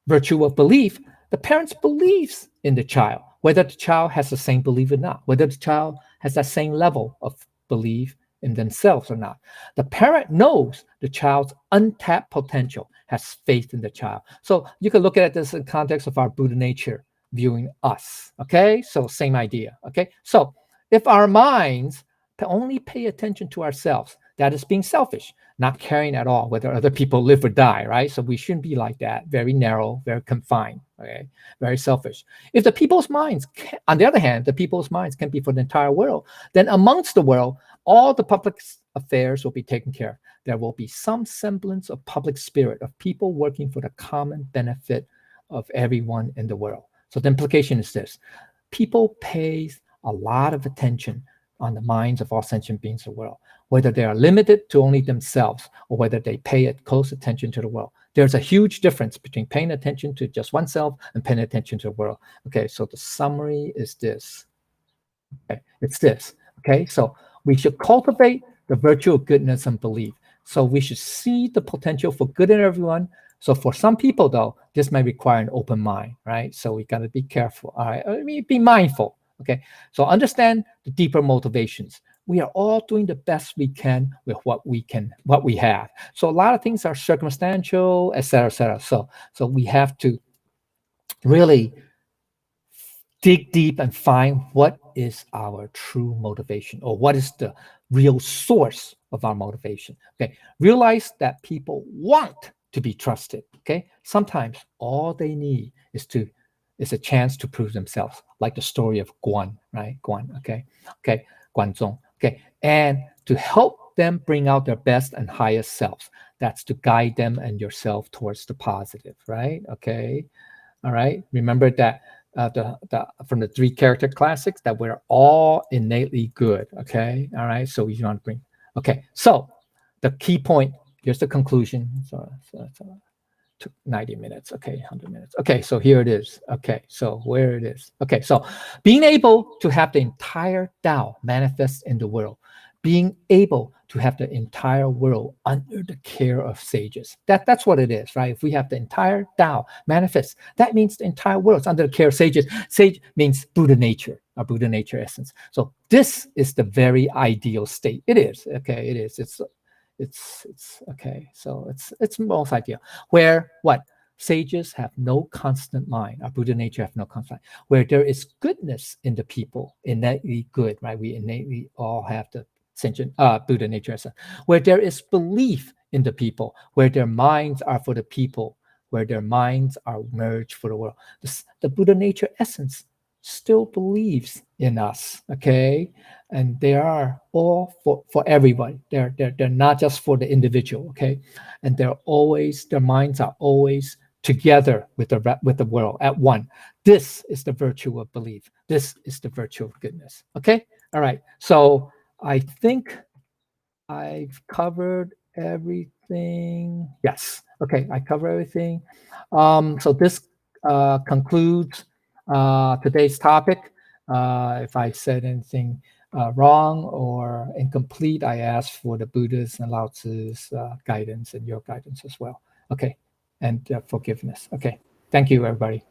virtue of belief, the parents believes in the child, whether the child has the same belief or not, whether the child has that same level of belief in themselves or not. The parent knows the child's untapped potential, has faith in the child. So you can look at this in context of our Buddha nature viewing us. Okay, so same idea. Okay, so if our minds only pay attention to ourselves, that is being selfish, not caring at all whether other people live or die, right? So we shouldn't be like that, very narrow, very confined, okay, very selfish. If the people's minds, on the other hand, the people's minds can be for the entire world, then amongst the world, all the public affairs will be taken care of. There will be some semblance of public spirit, of people working for the common benefit of everyone in the world. So the implication is this: people pay a lot of attention on the minds of all sentient beings of the world, whether they are limited to only themselves or whether they pay close attention to the world. There's a huge difference between paying attention to just oneself and paying attention to the world. Okay, so the summary is this. Okay, it's this. Okay, so we should cultivate the virtue of goodness and belief. So we should see the potential for good in everyone. So for some people, though, this may require an open mind, right? So we got to be careful. All right, I mean, be mindful. Okay, so understand the deeper motivations. We are all doing the best we can with what we have. So a lot of things are circumstantial, etc., etc. So we have to really dig deep and find what is our true motivation, or what is the real source of our motivation. Okay, realize that people want to be trusted. Okay, sometimes all they need is a chance to prove themselves, like the story of Guan, right? Guan, okay, Guanzong, okay, and to help them bring out their best and highest selves. That's to guide them and yourself towards the positive, right? Okay, all right. Remember that from the 3 character classics, that we're all innately good. Okay, all right. So we want to bring. Okay, so the key point. Here's the conclusion. So took 90 minutes. Okay, 100 minutes. Okay, so here it is. Okay, so where it is. Okay, so being able to have the entire Tao manifest in the world, being able to have the entire world under the care of sages. That's what it is, right? If we have the entire Tao manifest, that means the entire world is under the care of sages. Sage means Buddha nature, or Buddha nature essence. So this is the very ideal state. It is, okay, it is. It's okay. So it's most ideal. Where what? Sages have no constant mind. Our Buddha nature have no constant mind. Where there is goodness in the people, innately good, right? We innately all have the sentient Buddha nature. Where there is belief in the people, where their minds are for the people, where their minds are merged for the world. The Buddha nature essence still believes in us, okay? And they are all for everybody. They're not just for the individual, okay? And their minds are always together with the world at one. This is the virtue of belief. This is the virtue of goodness. Okay. All right. So I think I've covered everything. Yes. Okay. I covered everything. So this concludes today's topic. If I said anything wrong or incomplete, I ask for the Buddha's and Lao Tzu's guidance and your guidance as well. Okay. And forgiveness. Okay. Thank you, everybody.